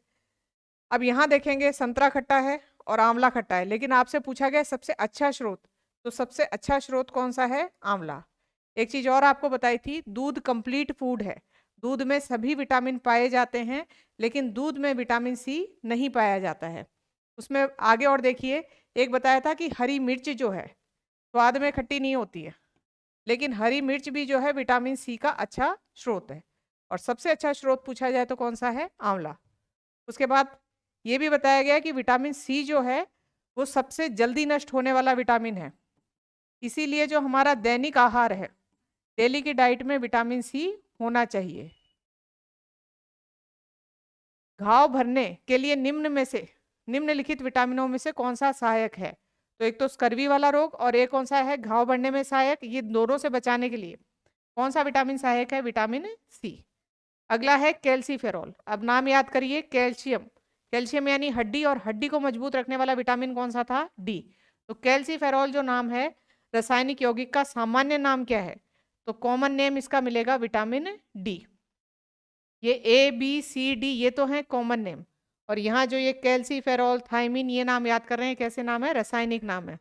S1: अब यहाँ देखेंगे संतरा खट्टा है और आंवला खट्टा है, लेकिन आपसे पूछा गया सबसे अच्छा स्रोत, तो सबसे अच्छा स्रोत कौन सा है? आंवला। एक चीज और आपको बताई थी, दूध कंप्लीट फूड है, दूध में सभी विटामिन पाए जाते हैं, लेकिन दूध में विटामिन सी नहीं पाया जाता है। उसमें आगे और देखिए, एक बताया था कि हरी मिर्च जो है स्वाद में खट्टी नहीं होती है, लेकिन हरी मिर्च भी जो है विटामिन सी का अच्छा स्रोत है। और सबसे अच्छा स्रोत पूछा जाए तो कौन सा है? आंवला। उसके बाद ये भी बताया गया कि विटामिन सी जो है वो सबसे जल्दी नष्ट होने वाला विटामिन है, इसीलिए जो हमारा दैनिक आहार है, डेली की डाइट में विटामिन सी होना चाहिए। घाव भरने के लिए निम्न में से निम्नलिखित विटामिनों में से कौन सा सहायक है? तो एक तो स्कर्वी वाला रोग और एक कौन सा है? घाव भरने में सहायक। ये दोनों से बचाने के लिए कौन सा विटामिन सहायक है? Vitamin C. अगला है कैल्सीफेरॉल। अब नाम याद करिए, कैल्शियम। कैल्शियम यानी हड्डी, और हड्डी को मजबूत रखने वाला विटामिन कौन सा था? डी। तो कैल्सीफेरॉल जो नाम है रासायनिक यौगिक का सामान्य नाम क्या है? तो कॉमन नेम इसका मिलेगा विटामिन डी। ये ए बी सी डी ये तो है कॉमन नेम, और यहाँ जो ये कैल्सीफेरॉल, थायमिन, ये नाम याद कर रहे हैं, कैसे नाम है? रासायनिक नाम है।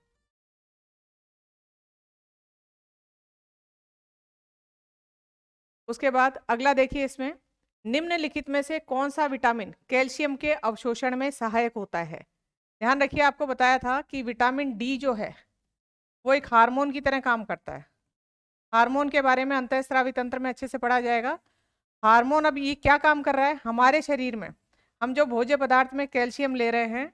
S1: उसके बाद अगला देखिए, इसमें निम्नलिखित में से कौन सा विटामिन कैल्शियम के अवशोषण में सहायक होता है? ध्यान रखिए, आपको बताया था कि विटामिन डी जो है वो एक हार्मोन की तरह काम करता है। हार्मोन के बारे में अंतःस्रावी तंत्र में अच्छे से पढ़ा जाएगा। हार्मोन अब ये क्या काम कर रहा है हमारे शरीर में? हम जो भोज्य पदार्थ में कैल्शियम ले रहे हैं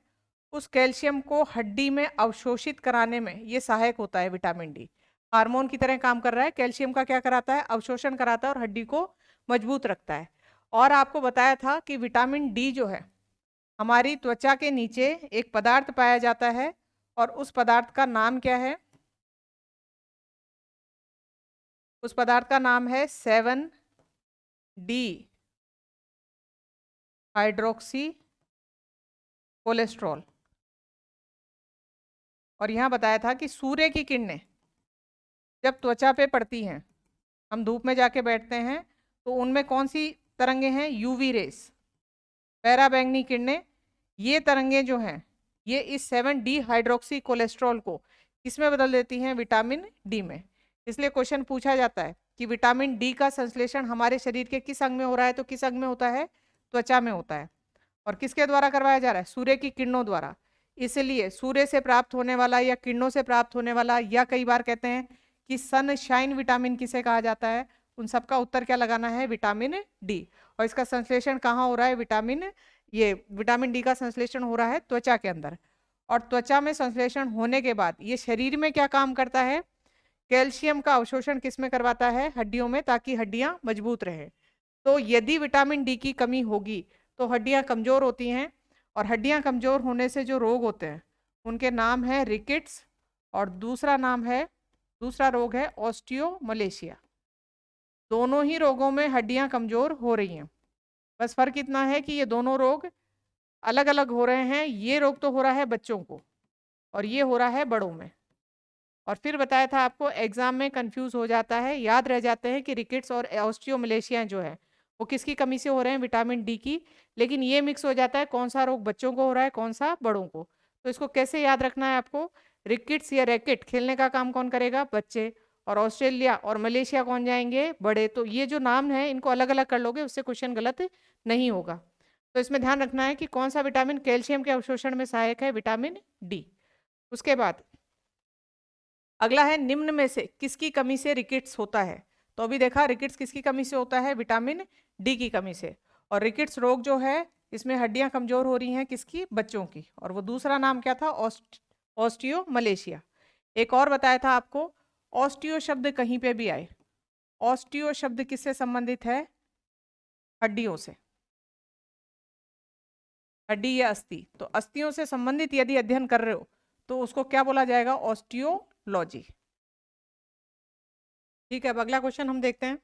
S1: उस कैल्शियम को हड्डी में अवशोषित कराने में ये सहायक होता है। विटामिन डी हार्मोन की तरह काम कर रहा है, कैल्शियम का क्या कराता है? अवशोषण कराता है और हड्डी को मजबूत रखता है। और आपको बताया था कि विटामिन डी जो है हमारी त्वचा के नीचे एक पदार्थ पाया जाता है, और उस पदार्थ का नाम क्या है? उस पदार्थ का नाम है 7D हाइड्रोक्सी कोलेस्ट्रॉल। और यहाँ बताया था कि सूर्य की किरणें जब त्वचा पे पड़ती हैं, हम धूप में जाके बैठते हैं, तो उनमें कौन सी तरंगे हैं? यूवी रेस, पैराबैंगनी किरणें। ये तरंगे जो हैं ये इस 7D हाइड्रोक्सी कोलेस्ट्रॉल को किसमें बदल देती हैं? विटामिन डी में। इसलिए क्वेश्चन पूछा जाता है कि विटामिन डी का संश्लेषण हमारे शरीर के किस अंग में हो रहा है? तो किस अंग में होता है? त्वचा में होता है। और किसके द्वारा करवाया जा रहा है? सूर्य की किरणों द्वारा। इसलिए सूर्य से प्राप्त होने वाला या किरणों से प्राप्त होने वाला, या कई बार कहते हैं कि सनशाइन विटामिन किसे कहा जाता है? उन सबका उत्तर क्या लगाना है? Vitamin D. और इसका संश्लेषण कहाँ हो रहा है? विटामिन डी का संश्लेषण हो रहा है त्वचा के अंदर। और त्वचा में संश्लेषण होने के बाद ये शरीर में क्या काम करता है? कैल्शियम का अवशोषण किस में करवाता है? हड्डियों में, ताकि हड्डियां मजबूत रहें। तो यदि विटामिन डी की कमी होगी तो हड्डियां कमजोर होती हैं, और हड्डियां कमजोर होने से जो रोग होते हैं उनके नाम है रिकेट्स, और दूसरा रोग है ऑस्टियोमलेशिया। दोनों ही रोगों में हड्डियां कमजोर हो रही हैं, बस फर्क इतना है कि ये दोनों रोग अलग अलग हो रहे हैं। ये रोग तो हो रहा है बच्चों को और ये हो रहा है बड़ों में। और फिर बताया था आपको, एग्जाम में कंफ्यूज हो जाता है, याद रह जाते हैं कि रिकेट्स और ऑस्टियोमलेशिया जो है वो किसकी कमी से हो रहे हैं? विटामिन डी की। लेकिन ये मिक्स हो जाता है कौन सा रोग बच्चों को हो रहा है, कौन सा बड़ों को। तो इसको कैसे याद रखना है आपको? रिकेट्स या रैकेट खेलने का काम कौन करेगा? बच्चे। और ऑस्ट्रेलिया और मलेशिया कौन जाएंगे? बड़े। तो ये जो नाम है इनको अलग अलग कर लोगे, उससे क्वेश्चन गलत नहीं होगा। तो इसमें ध्यान रखना है कि कौन सा विटामिन कैल्शियम के अवशोषण में सहायक है? Vitamin D. उसके बाद अगला है, निम्न में से किसकी कमी से रिकेट्स होता है? तो अभी देखा रिकेट्स किसकी कमी से होता है? विटामिन डी की कमी से। और रिकेट्स रोग जो है इसमें हड्डियां कमजोर हो रही हैं, किसकी? बच्चों की। और वो दूसरा नाम क्या था? ऑस्टियोमलेशिया। एक और बताया था आपको, ऑस्टियो शब्द कहीं पे भी आए, ऑस्टियो शब्द किससे संबंधित है? हड्डियों से। हड्डी या अस्थि, तो अस्थियों से संबंधित यदि अध्ययन कर रहे हो तो उसको क्या बोला जाएगा? ऑस्टियोलॉजी। ठीक है, अब अगला क्वेश्चन हम देखते हैं।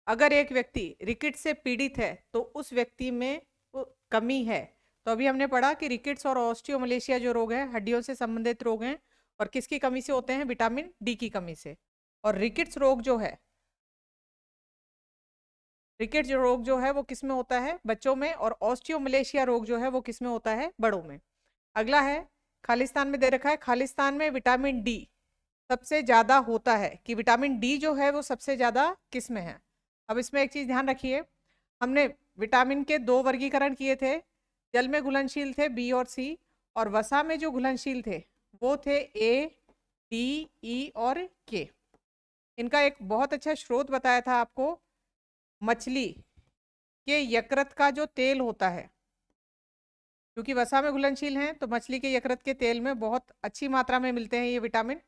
S1: अगर एक व्यक्ति रिकेट्स से पीड़ित है तो उस व्यक्ति में कमी है। तो अभी हमने पढ़ा कि रिकेट्स और ऑस्टियोमलेशिया जो रोग है हड्डियों से संबंधित रोग हैं, और किसकी कमी से होते हैं? विटामिन डी की कमी से। और रिकेट्स रोग जो है, रिकेट्स रोग जो है वो किस में होता है? बच्चों में। और ऑस्टियोमलेशिया रोग जो है वो किस में होता है? बड़ों में। अगला है, खालिस्तान में दे रखा है, खालिस्तान में विटामिन डी सबसे ज्यादा होता है, कि विटामिन डी जो है वो सबसे ज्यादा किस में है? अब इसमें एक चीज ध्यान रखिए, हमने विटामिन के 2 वर्गीकरण किए थे, जल में घुलनशील थे बी और सी, और वसा में जो घुलनशील थे वो थे ए, डी, ई और के। इनका एक बहुत अच्छा स्रोत बताया था आपको, मछली के यकृत का जो तेल होता है, क्योंकि वसा में घुलनशील हैं तो मछली के यकृत के तेल में बहुत अच्छी मात्रा में मिलते हैं ये विटामिन।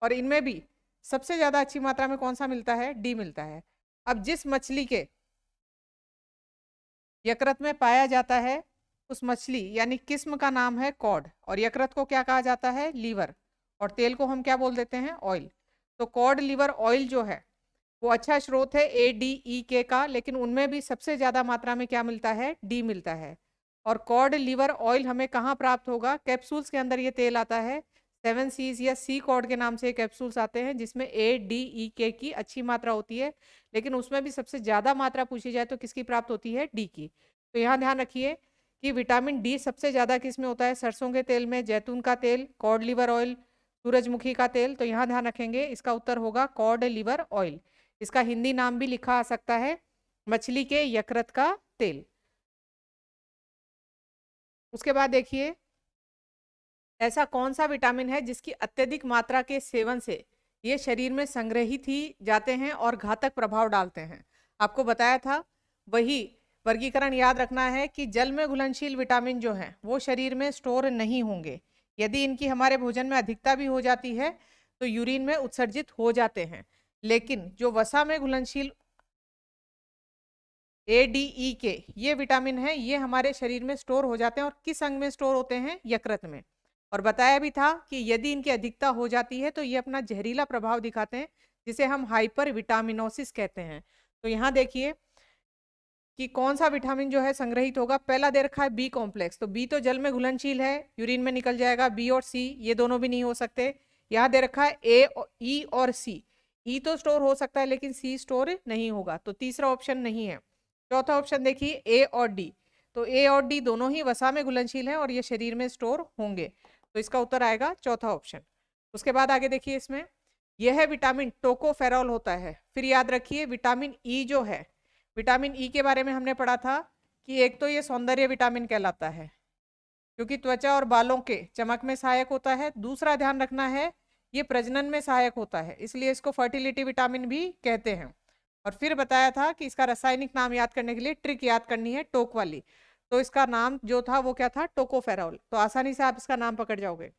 S1: और इनमें भी सबसे ज्यादा अच्छी मात्रा में कौन सा मिलता है? डी मिलता है। अब जिस मछली के यकृत में पाया जाता है उस मछली यानी किस्म का नाम है कॉड, और यकृत को क्या कहा जाता है? लीवर। और तेल को हम क्या बोल देते हैं? ऑयल। तो कॉड लिवर ऑयल जो है वो अच्छा स्रोत है ए, डी, ई, के का, लेकिन उनमें भी सबसे ज्यादा मात्रा में क्या मिलता है? डी मिलता है। और कॉड लिवर ऑयल हमें कहाँ प्राप्त होगा? कैप्सूल्स के अंदर ये तेल आता है, 7 सीज या सी कॉड के नाम से कैप्सूल्स आते हैं, जिसमें ए, डी, ई, के की अच्छी मात्रा होती है, लेकिन उसमें भी सबसे ज्यादा मात्रा पूछी जाए तो किसकी प्राप्त होती है? डी की। तो यहाँ ध्यान रखिए कि विटामिन डी सबसे ज्यादा किस में होता है? सरसों के तेल में, जैतून का तेल, कॉड लिवर ऑयल, सूरजमुखी का तेल। तो यहाँ ध्यान रखेंगे, इसका उत्तर होगा कॉड लिवर ऑयल। इसका हिंदी नाम भी लिखा आ सकता है मछली के यकृत का तेल। उसके बाद देखिए, ऐसा कौन सा विटामिन है जिसकी अत्यधिक मात्रा के सेवन से ये शरीर में संग्रहित ही जाते हैं और घातक प्रभाव डालते हैं? आपको बताया था, वही वर्गीकरण याद रखना है कि जल में घुलनशील विटामिन जो हैं वो शरीर में स्टोर नहीं होंगे। यदि इनकी हमारे भोजन में अधिकता भी हो जाती है तो यूरिन में उत्सर्जित हो जाते हैं। लेकिन जो वसा में घुलनशील ए, डी, ई, के ये विटामिन है, ये हमारे शरीर में स्टोर हो जाते हैं। और किस अंग में स्टोर होते हैं? यकृत में। और बताया भी था कि यदि इनकी अधिकता हो जाती है तो ये अपना जहरीला प्रभाव दिखाते हैं, जिसे हम हाइपर विटामिनोसिस कहते हैं। तो यहाँ देखिए कि कौन सा विटामिन जो है संग्रहित होगा। पहला दे रखा है बी कॉम्प्लेक्स, तो बी तो जल में घुलनशील है, यूरिन में निकल जाएगा। बी और सी ये दोनों भी नहीं हो सकते। यहाँ दे रखा है ए, ई और सी, ई तो स्टोर हो सकता है लेकिन सी स्टोर नहीं होगा, तो तीसरा ऑप्शन नहीं है। चौथा ऑप्शन देखिए ए और डी, तो ए और डी दोनों ही वसा में घुलनशील हैं और ये शरीर में स्टोर होंगे, तो इसका उत्तर आएगा चौथा ऑप्शन। उसके बाद आगे देखिए, इसमें यह विटामिन टोकोफेरॉल होता है। फिर याद रखिए विटामिन ई जो है, विटामिन ई के बारे में हमने पढ़ा था कि एक तो ये सौंदर्य विटामिन कहलाता है क्योंकि त्वचा और बालों के चमक में सहायक होता है। दूसरा ध्यान रखना है ये प्रजनन में सहायक होता है, इसलिए इसको फर्टिलिटी विटामिन भी कहते हैं। और फिर बताया था कि इसका रासायनिक नाम याद करने के लिए ट्रिक याद करनी है, टोक वाली। तो इसका नाम जो था वो क्या था? टोकोफेरॉल। तो आसानी से आप इसका नाम पकड़ जाओगे।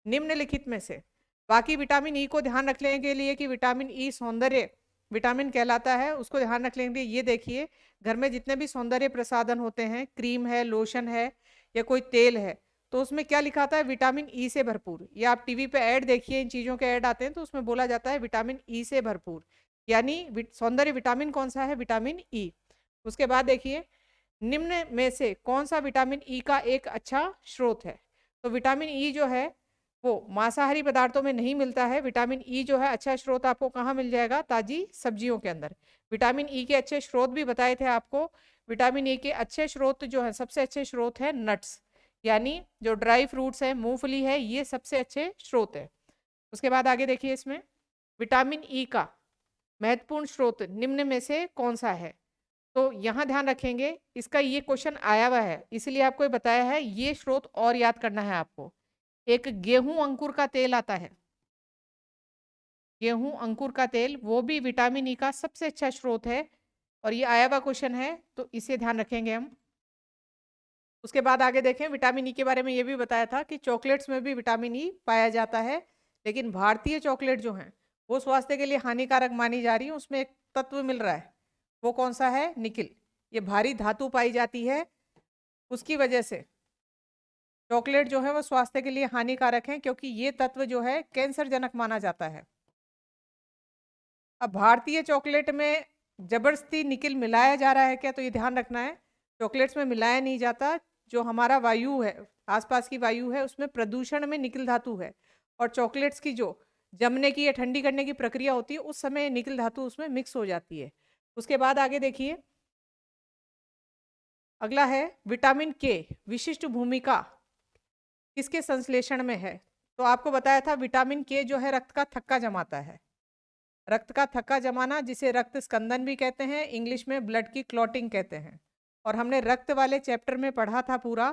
S1: निम्नलिखित में से बाकी विटामिन ई को ध्यान रखने के लिए कि विटामिन ई सौंदर्य विटामिन कहलाता है, उसको ध्यान रखने के लिए ये देखिए, घर में जितने भी सौंदर्य प्रसाधन होते हैं, क्रीम है, लोशन है या कोई तेल है, तो उसमें क्या लिखा आता है? विटामिन ई से भरपूर। या आप टीवी पे ऐड देखिए, इन चीज़ों के ऐड आते हैं तो उसमें बोला जाता है विटामिन ई से भरपूर, यानी सौंदर्य विटामिन कौन सा है? Vitamin E. उसके बाद देखिए, निम्न में से कौन सा विटामिन ई का एक अच्छा स्रोत है? तो विटामिन ई जो है वो मांसाहारी पदार्थों में नहीं मिलता है। विटामिन ई जो है अच्छा स्रोत आपको कहाँ मिल जाएगा? ताजी सब्जियों के अंदर। विटामिन ई के अच्छे स्रोत भी बताए थे आपको। विटामिन ई के अच्छे स्रोत जो है, सबसे अच्छे स्रोत है नट्स, यानी जो ड्राई फ्रूट्स है, मूंगफली है, ये सबसे अच्छे स्रोत है। उसके बाद आगे देखिए, इसमें विटामिन ई का महत्वपूर्ण स्रोत निम्न में से कौन सा है? तो यहाँ ध्यान रखेंगे, इसका ये क्वेश्चन आया हुआ है, इसलिए आपको ये बताया है, ये स्रोत और याद करना है आपको। एक गेहूं अंकुर का तेल आता है, गेहूं अंकुर का तेल, वो भी विटामिन ई का सबसे अच्छा स्रोत है, और ये आया हुआ क्वेश्चन है, तो इसे ध्यान रखेंगे हम। उसके बाद आगे देखें, विटामिन ई के बारे में ये भी बताया था कि चॉकलेट्स में भी विटामिन ई पाया जाता है, लेकिन भारतीय चॉकलेट जो हैं वो स्वास्थ्य के लिए हानिकारक मानी जा रही है। उसमें एक तत्व मिल रहा है, वो कौन सा है? निकिल। ये भारी धातु पाई जाती है, उसकी वजह से चॉकलेट जो है वो स्वास्थ्य के लिए हानिकारक है, क्योंकि ये तत्व जो है कैंसर जनक माना जाता है। अब भारतीय चॉकलेट में जबरदस्ती निकिल मिलाया जा रहा है क्या? तो ये ध्यान रखना है, चॉकलेट्स में मिलाया नहीं जाता। जो हमारा वायु है, आसपास की वायु है, उसमें प्रदूषण में निकिल धातु है, और चॉकलेट्स की जो जमने की या ठंडी करने की प्रक्रिया होती है, उस समय निकिल धातु उसमें मिक्स हो जाती है। उसके बाद आगे देखिए, अगला है विटामिन के विशिष्ट भूमिका किसके संश्लेषण में है? तो आपको बताया था विटामिन के जो है रक्त का थक्का जमाता है। रक्त का थक्का जमाना, जिसे रक्त स्कंदन भी कहते हैं, इंग्लिश में ब्लड की क्लॉटिंग कहते हैं। और हमने रक्त वाले चैप्टर में पढ़ा था पूरा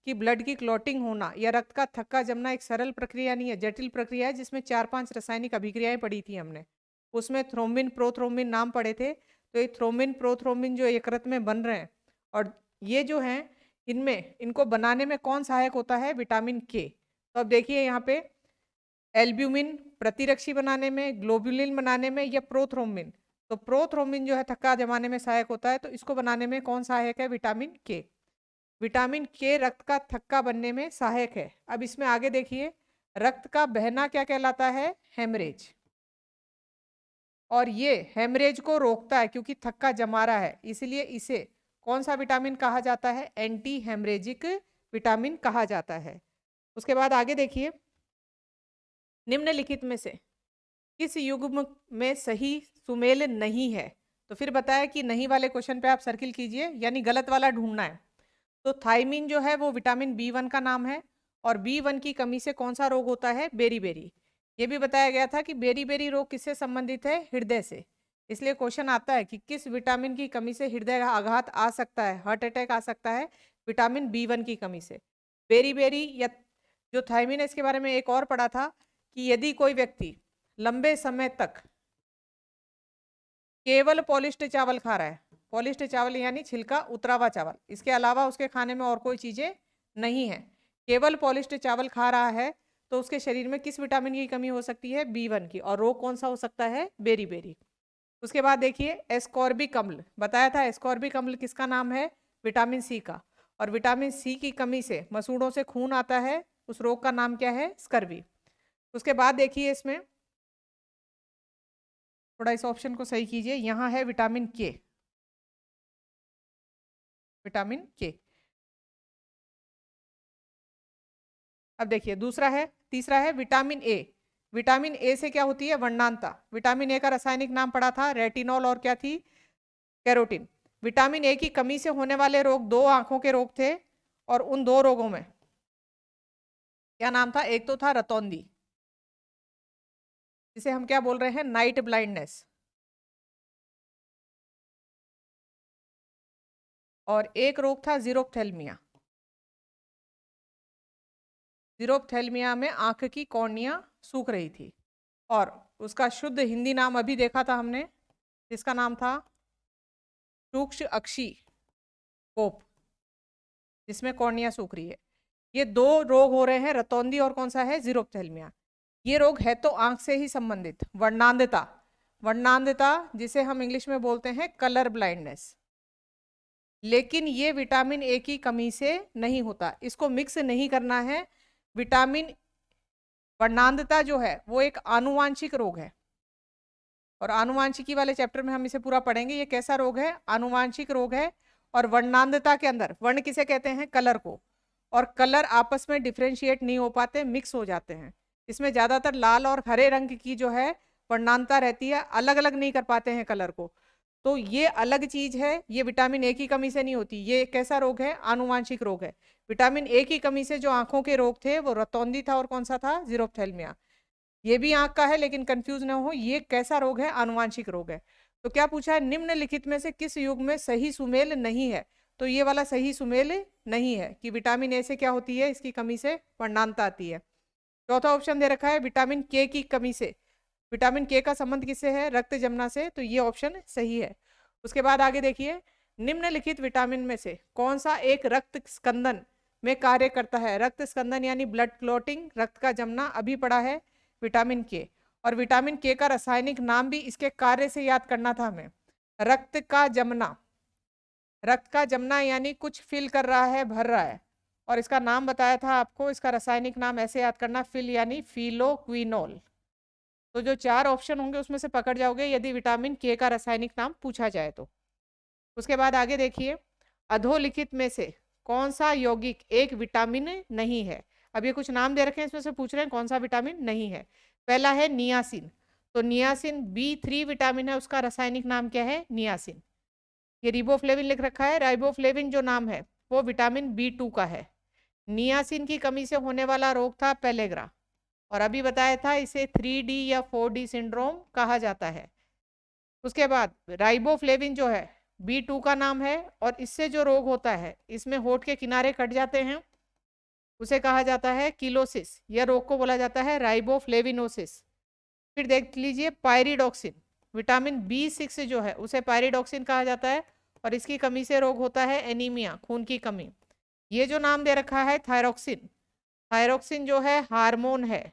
S1: कि ब्लड की क्लॉटिंग होना या रक्त का थक्का जमना एक सरल प्रक्रिया नहीं है, जटिल प्रक्रिया है, जिसमें 4-5 रासायनिक अभिक्रियाएं पढ़ी थी हमने। उसमें थ्रोम्बिन प्रोथ्रोम्बिन नाम पढ़े थे। तो ये थ्रोम्बिन प्रोथ्रोम्बिन जो यकृत में बन रहे हैं, और ये जो हैं, इनमें इनको बनाने में कौन सहायक होता है? विटामिन के। तो अब देखिए यहाँ पे, एल्ब्यूमिन प्रतिरक्षी बनाने में, ग्लोबुलिन बनाने में, या प्रोथ्रोम्बिन। तो प्रोथ्रोम्बिन जो है थक्का जमाने में सहायक होता है, तो इसको बनाने में कौन सहायक है? विटामिन के। विटामिन के रक्त का थक्का बनने में सहायक है। अब इसमें आगे देखिए, रक्त का बहना क्या कहलाता है? हेमरेज। और ये हेमरेज को रोकता है, क्योंकि थक्का जमा रहा है, इसलिए इसे कौन सा विटामिन कहा जाता है? एंटी हेमरेजिक विटामिन कहा जाता है। उसके बाद आगे देखिए, निम्नलिखित में से किस युग्म में सही सुमेल नहीं है? तो फिर बताया कि नहीं वाले क्वेश्चन पे आप सर्किल कीजिए, यानी गलत वाला ढूंढना है। तो थाइमिन जो है वो विटामिन बी1 का नाम है, और बी1 की कमी से कौन सा रोग होता है? बेरी। ये भी बताया गया था कि बेरी रोग किससे संबंधित है? हृदय से। इसलिए क्वेश्चन आता है कि किस विटामिन की कमी से हृदय आघात आ सकता है, हार्ट अटैक आ सकता है? विटामिन बी1 की कमी से। बेरी या जो थाइमिन है, इसके बारे में एक और पढ़ा था कि यदि कोई व्यक्ति लंबे समय तक केवल पॉलिश्ड चावल खा रहा है, पॉलिश्ड चावल यानी छिलका उतरा हुआ चावल, इसके अलावा उसके खाने में और कोई चीजें नहीं है, केवल पॉलिश्ड चावल खा रहा है, तो उसके शरीर में किस विटामिन की कमी हो सकती है? बी1 की। और रोग कौन सा हो सकता है? बेरी। उसके बाद देखिए, एस्कॉर्बिक अम्ल बताया था। एस्कॉर्बिक अम्ल किसका नाम है? विटामिन सी का। और विटामिन सी की कमी से मसूड़ों से खून आता है, उस रोग का नाम क्या है? स्कर्वी। उसके बाद देखिए, इसमें थोड़ा इस ऑप्शन को सही कीजिए, यहाँ है विटामिन के, विटामिन के। अब देखिए दूसरा है, तीसरा है विटामिन ए। विटामिन ए से क्या होती है? वर्णांता। विटामिन ए का रासायनिक नाम पढ़ा था, रेटिनॉल, और क्या थी? कैरोटीन। विटामिन ए की कमी से होने वाले रोग 2 आंखों के रोग थे, और उन 2 रोगों में क्या नाम था? एक तो था रतौंधी, जिसे हम क्या बोल रहे हैं? Night blindness. और एक रोग था जीरोप्थेल्मिया। जीरोप्थेल्मिया में आंख की कॉर्निया सूख रही थी, और उसका शुद्ध हिंदी नाम अभी देखा था हमने, जिसका नाम था सूक्ष्म अक्षी कोप, जिसमें कॉर्निया सूख रही है। ये 2 रोग हो रहे हैं, रतौंधी और कौन सा है? जीरोप्थेल्मिया। ये रोग है तो आंख से ही संबंधित। वर्णांधता, वर्णांधता जिसे हम इंग्लिश में बोलते हैं कलर ब्लाइंडनेस, लेकिन ये विटामिन ए की कमी से नहीं होता, इसको मिक्स नहीं करना है। विटामिन वर्णांधता जो है वो एक आनुवांशिक रोग है, और आनुवांशिकी वाले चैप्टर में हम इसे पूरा पढ़ेंगे। ये कैसा रोग है? आनुवांशिक रोग है। और वर्णांधता के अंदर वर्ण किसे कहते हैं? कलर को। और कलर आपस में डिफ्रेंशिएट नहीं हो पाते, मिक्स हो जाते हैं। इसमें ज्यादातर लाल और हरे रंग की जो है वर्णांधता रहती है, अलग अलग नहीं कर पाते हैं कलर को। तो ये अलग चीज है, ये विटामिन ए की कमी से नहीं होती। ये कैसा रोग है? आनुवांशिक रोग है। विटामिन ए की कमी से जो आंखों के रोग थे वो रतौंधी था, और कौन सा था? जीरोफ्थैल्मिया। ये भी आंख का है, लेकिन कंफ्यूज ना हो, ये कैसा रोग है? आनुवांशिक रोग है। तो क्या पूछा है? निम्नलिखित में से किस युग में सही सुमेल नहीं है? तो ये वाला सही सुमेल नहीं है कि विटामिन ए से क्या होती है? इसकी कमी से वर्णांधता आती है। चौथा ऑप्शन दे रखा है विटामिन के की कमी से। विटामिन के का संबंध किससे है? रक्त जमना से, तो ये ऑप्शन सही है। उसके बाद आगे देखिए, निम्नलिखित विटामिन में से कौन सा एक रक्त स्कंदन में कार्य करता है? रक्त स्कंदन यानी ब्लड क्लॉटिंग, रक्त का जमना, अभी पढ़ा है विटामिन के। और विटामिन के का रासायनिक नाम भी इसके कार्य से याद करना था हमें। रक्त का जमना, रक्त का जमना यानी कुछ फिल कर रहा है, भर रहा है। और इसका नाम बताया था आपको, इसका रासायनिक नाम ऐसे याद करना, फिल यानी फिलोक्विनोल। तो जो 4 ऑप्शन होंगे उसमें से पकड़ जाओगे यदि विटामिन के का रासायनिक नाम पूछा जाए तो। उसके बाद आगे देखिए, अधोलिखित में से कौन सा यौगिक एक विटामिन नहीं है? अब ये कुछ नाम दे रखे हैं, इसमें से पूछ रहे हैं कौन सा विटामिन नहीं है। पहला है नियासिन। तो नियासिन B3 विटामिन है, उसका रासायनिक नाम क्या है? नियासिन। ये रिबोफ्लेविन लिख रखा है, राइबोफ्लेविन जो नाम है वो विटामिन B2 का है। नियासिन की कमी से होने वाला रोग था पेलेग्रा, और अभी बताया था इसे 3D या 4D सिंड्रोम कहा जाता है। उसके बाद राइबोफ्लेविन जो है B2 का नाम है, और इससे जो रोग होता है, इसमें होठ के किनारे कट जाते हैं, उसे कहा जाता है किलोसिस। यह रोग को बोला जाता है राइबोफ्लेविनोसिस। फिर देख लीजिए पायरिडॉक्सिन, विटामिन B6 जो है उसे पायरिडॉक्सिन कहा जाता है, और इसकी कमी से रोग होता है एनीमिया, खून की कमी। ये जो नाम दे रखा है थायरोक्सिन, थायरोक्सिन जो है हार्मोन है,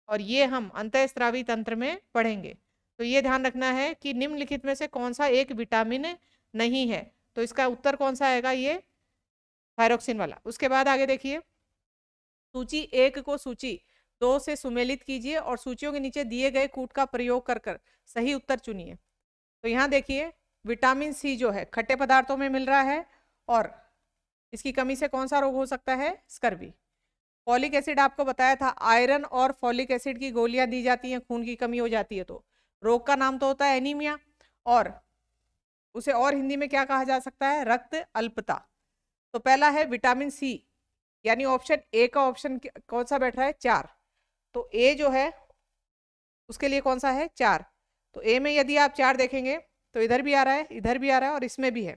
S1: और ये हम अंतःस्रावी तंत्र में पढ़ेंगे। तो ये ध्यान रखना है कि निम्नलिखित में से कौन सा एक विटामिन नहीं है। तो इसका उत्तर कौन सा आएगा? ये थायरोक्सिन वाला। उसके बाद आगे देखिए, सूची 1 को सूची 2 से सुमेलित कीजिए और सूचियों के नीचे दिए गए कूट का प्रयोग कर कर सही उत्तर चुनिए। तो यहाँ देखिए, विटामिन सी जो है खट्टे पदार्थों में मिल रहा है, और इसकी कमी से कौन सा रोग हो सकता है? स्कर्वी। फॉलिक एसिड आपको बताया था, आयरन और फॉलिक एसिड की गोलियां दी जाती हैं, खून की कमी हो जाती है तो रोग का नाम तो होता है एनीमिया, और उसे और हिंदी में क्या कहा जा सकता है? रक्त अल्पता। तो पहला है विटामिन सी, यानी ऑप्शन ए का ऑप्शन कौन सा बैठ रहा है? 4। तो ए जो है उसके लिए कौन सा है? 4। तो ए में यदि आप 4 देखेंगे तो इधर भी आ रहा है, इधर भी आ रहा है, और इसमें भी है।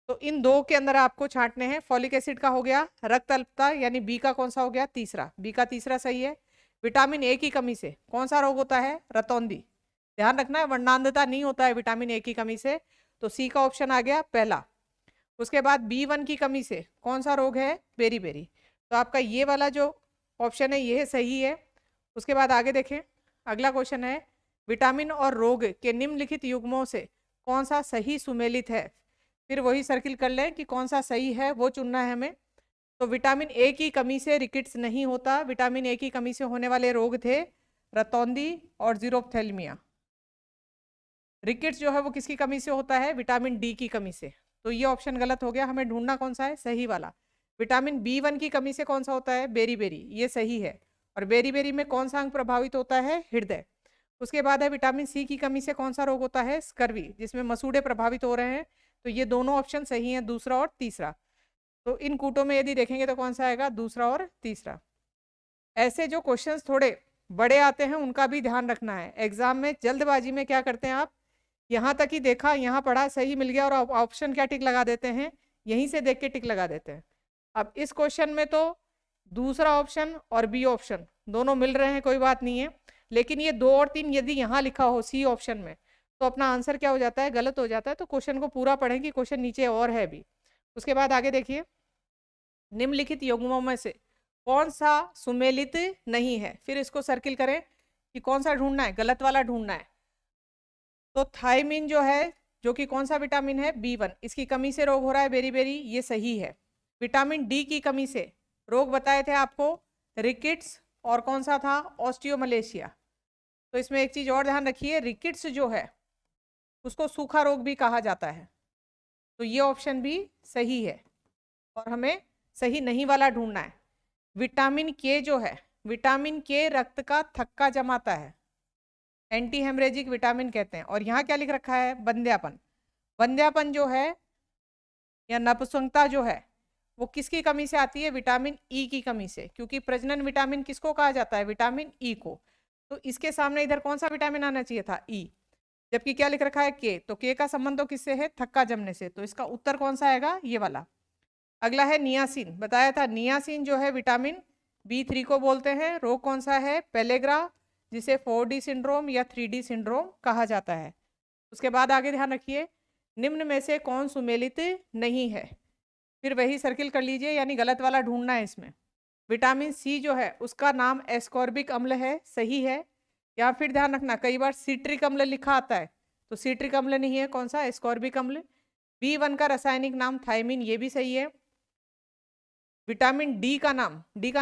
S1: तो इन 2 के अंदर आपको छांटने हैं। फॉलिक एसिड का हो गया, रक्त अल्पता यानी बी का कौन सा हो गया? तीसरा। बी का तीसरा सही है। विटामिन ए की कमी से कौन सा रोग होता है? रतौंधी। ध्यान रखना है, वर्णांधता नहीं होता है विटामिन ए की कमी से। तो सी का ऑप्शन आ गया पहला। उसके बाद B1 की कमी से कौन सा रोग है? Beriberi. तो आपका ये वाला जो ऑप्शन है ये सही है। उसके बाद आगे देखें, अगला क्वेश्चन है, विटामिन और रोग के निम्नलिखित युग्मों से कौन सा सही सुमेलित है? फिर वही सर्किल कर लें कि कौन सा सही है, वो चुनना है हमें। तो विटामिन ए की कमी से रिकेट्स नहीं होता। विटामिन ए की कमी से होने वाले रोग थे रतौंधी और जीरोफ्थैल्मिया। रिकेट्स जो है वो किसकी कमी से होता है? विटामिन डी की कमी से। तो ये ऑप्शन गलत हो गया, हमें ढूंढना कौन सा है? सही वाला। विटामिन B1 की कमी से कौन सा होता है? बेरी बेरी, ये सही है। और बेरी बेरी में कौन सा अंग प्रभावित होता है? हृदय। उसके बाद है विटामिन सी की कमी से कौन सा रोग होता है? स्कर्वी, जिसमें मसूड़े प्रभावित हो रहे हैं। तो ये दोनों ऑप्शन सही हैं, दूसरा और तीसरा। तो इन कूटों में यदि देखेंगे तो कौन सा आएगा? दूसरा और तीसरा। ऐसे जो क्वेश्चंस थोड़े बड़े आते हैं उनका भी ध्यान रखना है। एग्जाम में जल्दबाजी में क्या करते हैं आप, यहाँ तक ही देखा, यहाँ पढ़ा, सही मिल गया, और ऑप्शन क्या टिक लगा देते हैं? यहीं से देख के टिक लगा देते हैं। अब इस क्वेश्चन में तो दूसरा ऑप्शन और बी ऑप्शन दोनों मिल रहे हैं, कोई बात नहीं है, लेकिन ये 2 और 3 यदि यहाँ लिखा हो सी ऑप्शन में तो अपना आंसर क्या हो जाता है? गलत हो जाता है। तो क्वेश्चन को पूरा पढ़ें कि क्वेश्चन नीचे और है भी। उसके बाद आगे देखिए, निम्नलिखित युग्मों में से कौन सा सुमेलित नहीं है, फिर इसको सर्किल करें कि कौन सा ढूंढना है, गलत वाला ढूंढना है। तो थायमिन जो है, जो कि कौन सा विटामिन है, B1, इसकी कमी से रोग हो रहा है बेरी बेरी, ये सही है। विटामिन डी की कमी से रोग बताए थे आपको, रिकेट्स और कौन सा था, ऑस्टियोमलेशिया। तो इसमें एक चीज और ध्यान रखिए, रिकेट्स जो है उसको सूखा रोग भी कहा जाता है, तो ये ऑप्शन भी सही है और हमें सही नहीं वाला ढूंढना है। विटामिन के जो है, विटामिन के रक्त का थक्का जमाता है, एंटी हेमरेजिक विटामिन कहते हैं। और यहाँ क्या लिख रखा है, बंध्यापन। बंध्यापन जो है या नपुंसकता जो है वो किसकी कमी से आती है, विटामिन ई की कमी से, क्योंकि प्रजनन विटामिन किसको कहा जाता है, विटामिन ई को। तो इसके सामने इधर कौन सा विटामिन आना चाहिए था, ई, जबकि क्या लिख रखा है के, तो के का संबंध तो किससे है, थक्का जमने से, तो इसका उत्तर कौन सा आएगा, ये वाला। अगला है नियासिन, बताया था नियासिन जो है विटामिन B3 को बोलते हैं। रोग कौन सा है, पेलेग्रा, जिसे 4D सिंड्रोम या 3D सिंड्रोम कहा जाता है। उसके बाद आगे ध्यान रखिए, निम्न में से कौन सुमेलित नहीं है, फिर वही सर्किल कर लीजिए, यानी गलत वाला ढूंढना है इसमें। विटामिन सी जो है उसका नाम एस्कॉर्बिक अम्ल है, सही है। या फिर ध्यान रखना, कई बार सिट्रिक अम्ल लिखा आता है, तो सिट्रिक अम्ल नहीं है, कौन सा, एस्कॉर्बिक अम्ल। B1 का रासायनिक नाम थायमिन, ये भी सही है। विटामिन डी का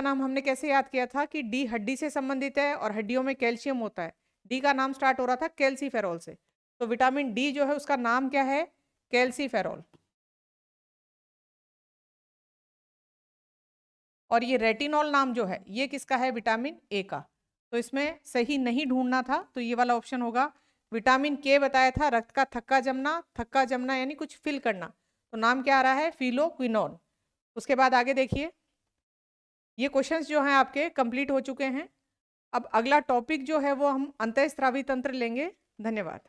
S1: नाम हमने कैसे याद किया था कि डी हड्डी से संबंधित है और हड्डियों में कैल्शियम होता है। डी का नाम स्टार्ट हो रहा था कैल्सीफेरॉल से, तो विटामिन डी जो है उसका नाम क्या है, कैल्सीफेरॉल। और ये रेटिनॉल नाम जो है ये किसका है, विटामिन ए का। तो इसमें सही नहीं ढूंढना था, तो ये वाला ऑप्शन होगा। विटामिन के बताया था, रक्त का थक्का जमना यानी कुछ फिल करना, तो नाम क्या आ रहा है, फिलोक्विनोन। उसके बाद आगे देखिए, ये क्वेश्चंस जो हैं आपके कंप्लीट हो चुके हैं। अब अगला टॉपिक जो है वो हम अंतःस्रावी तंत्र लेंगे। धन्यवाद।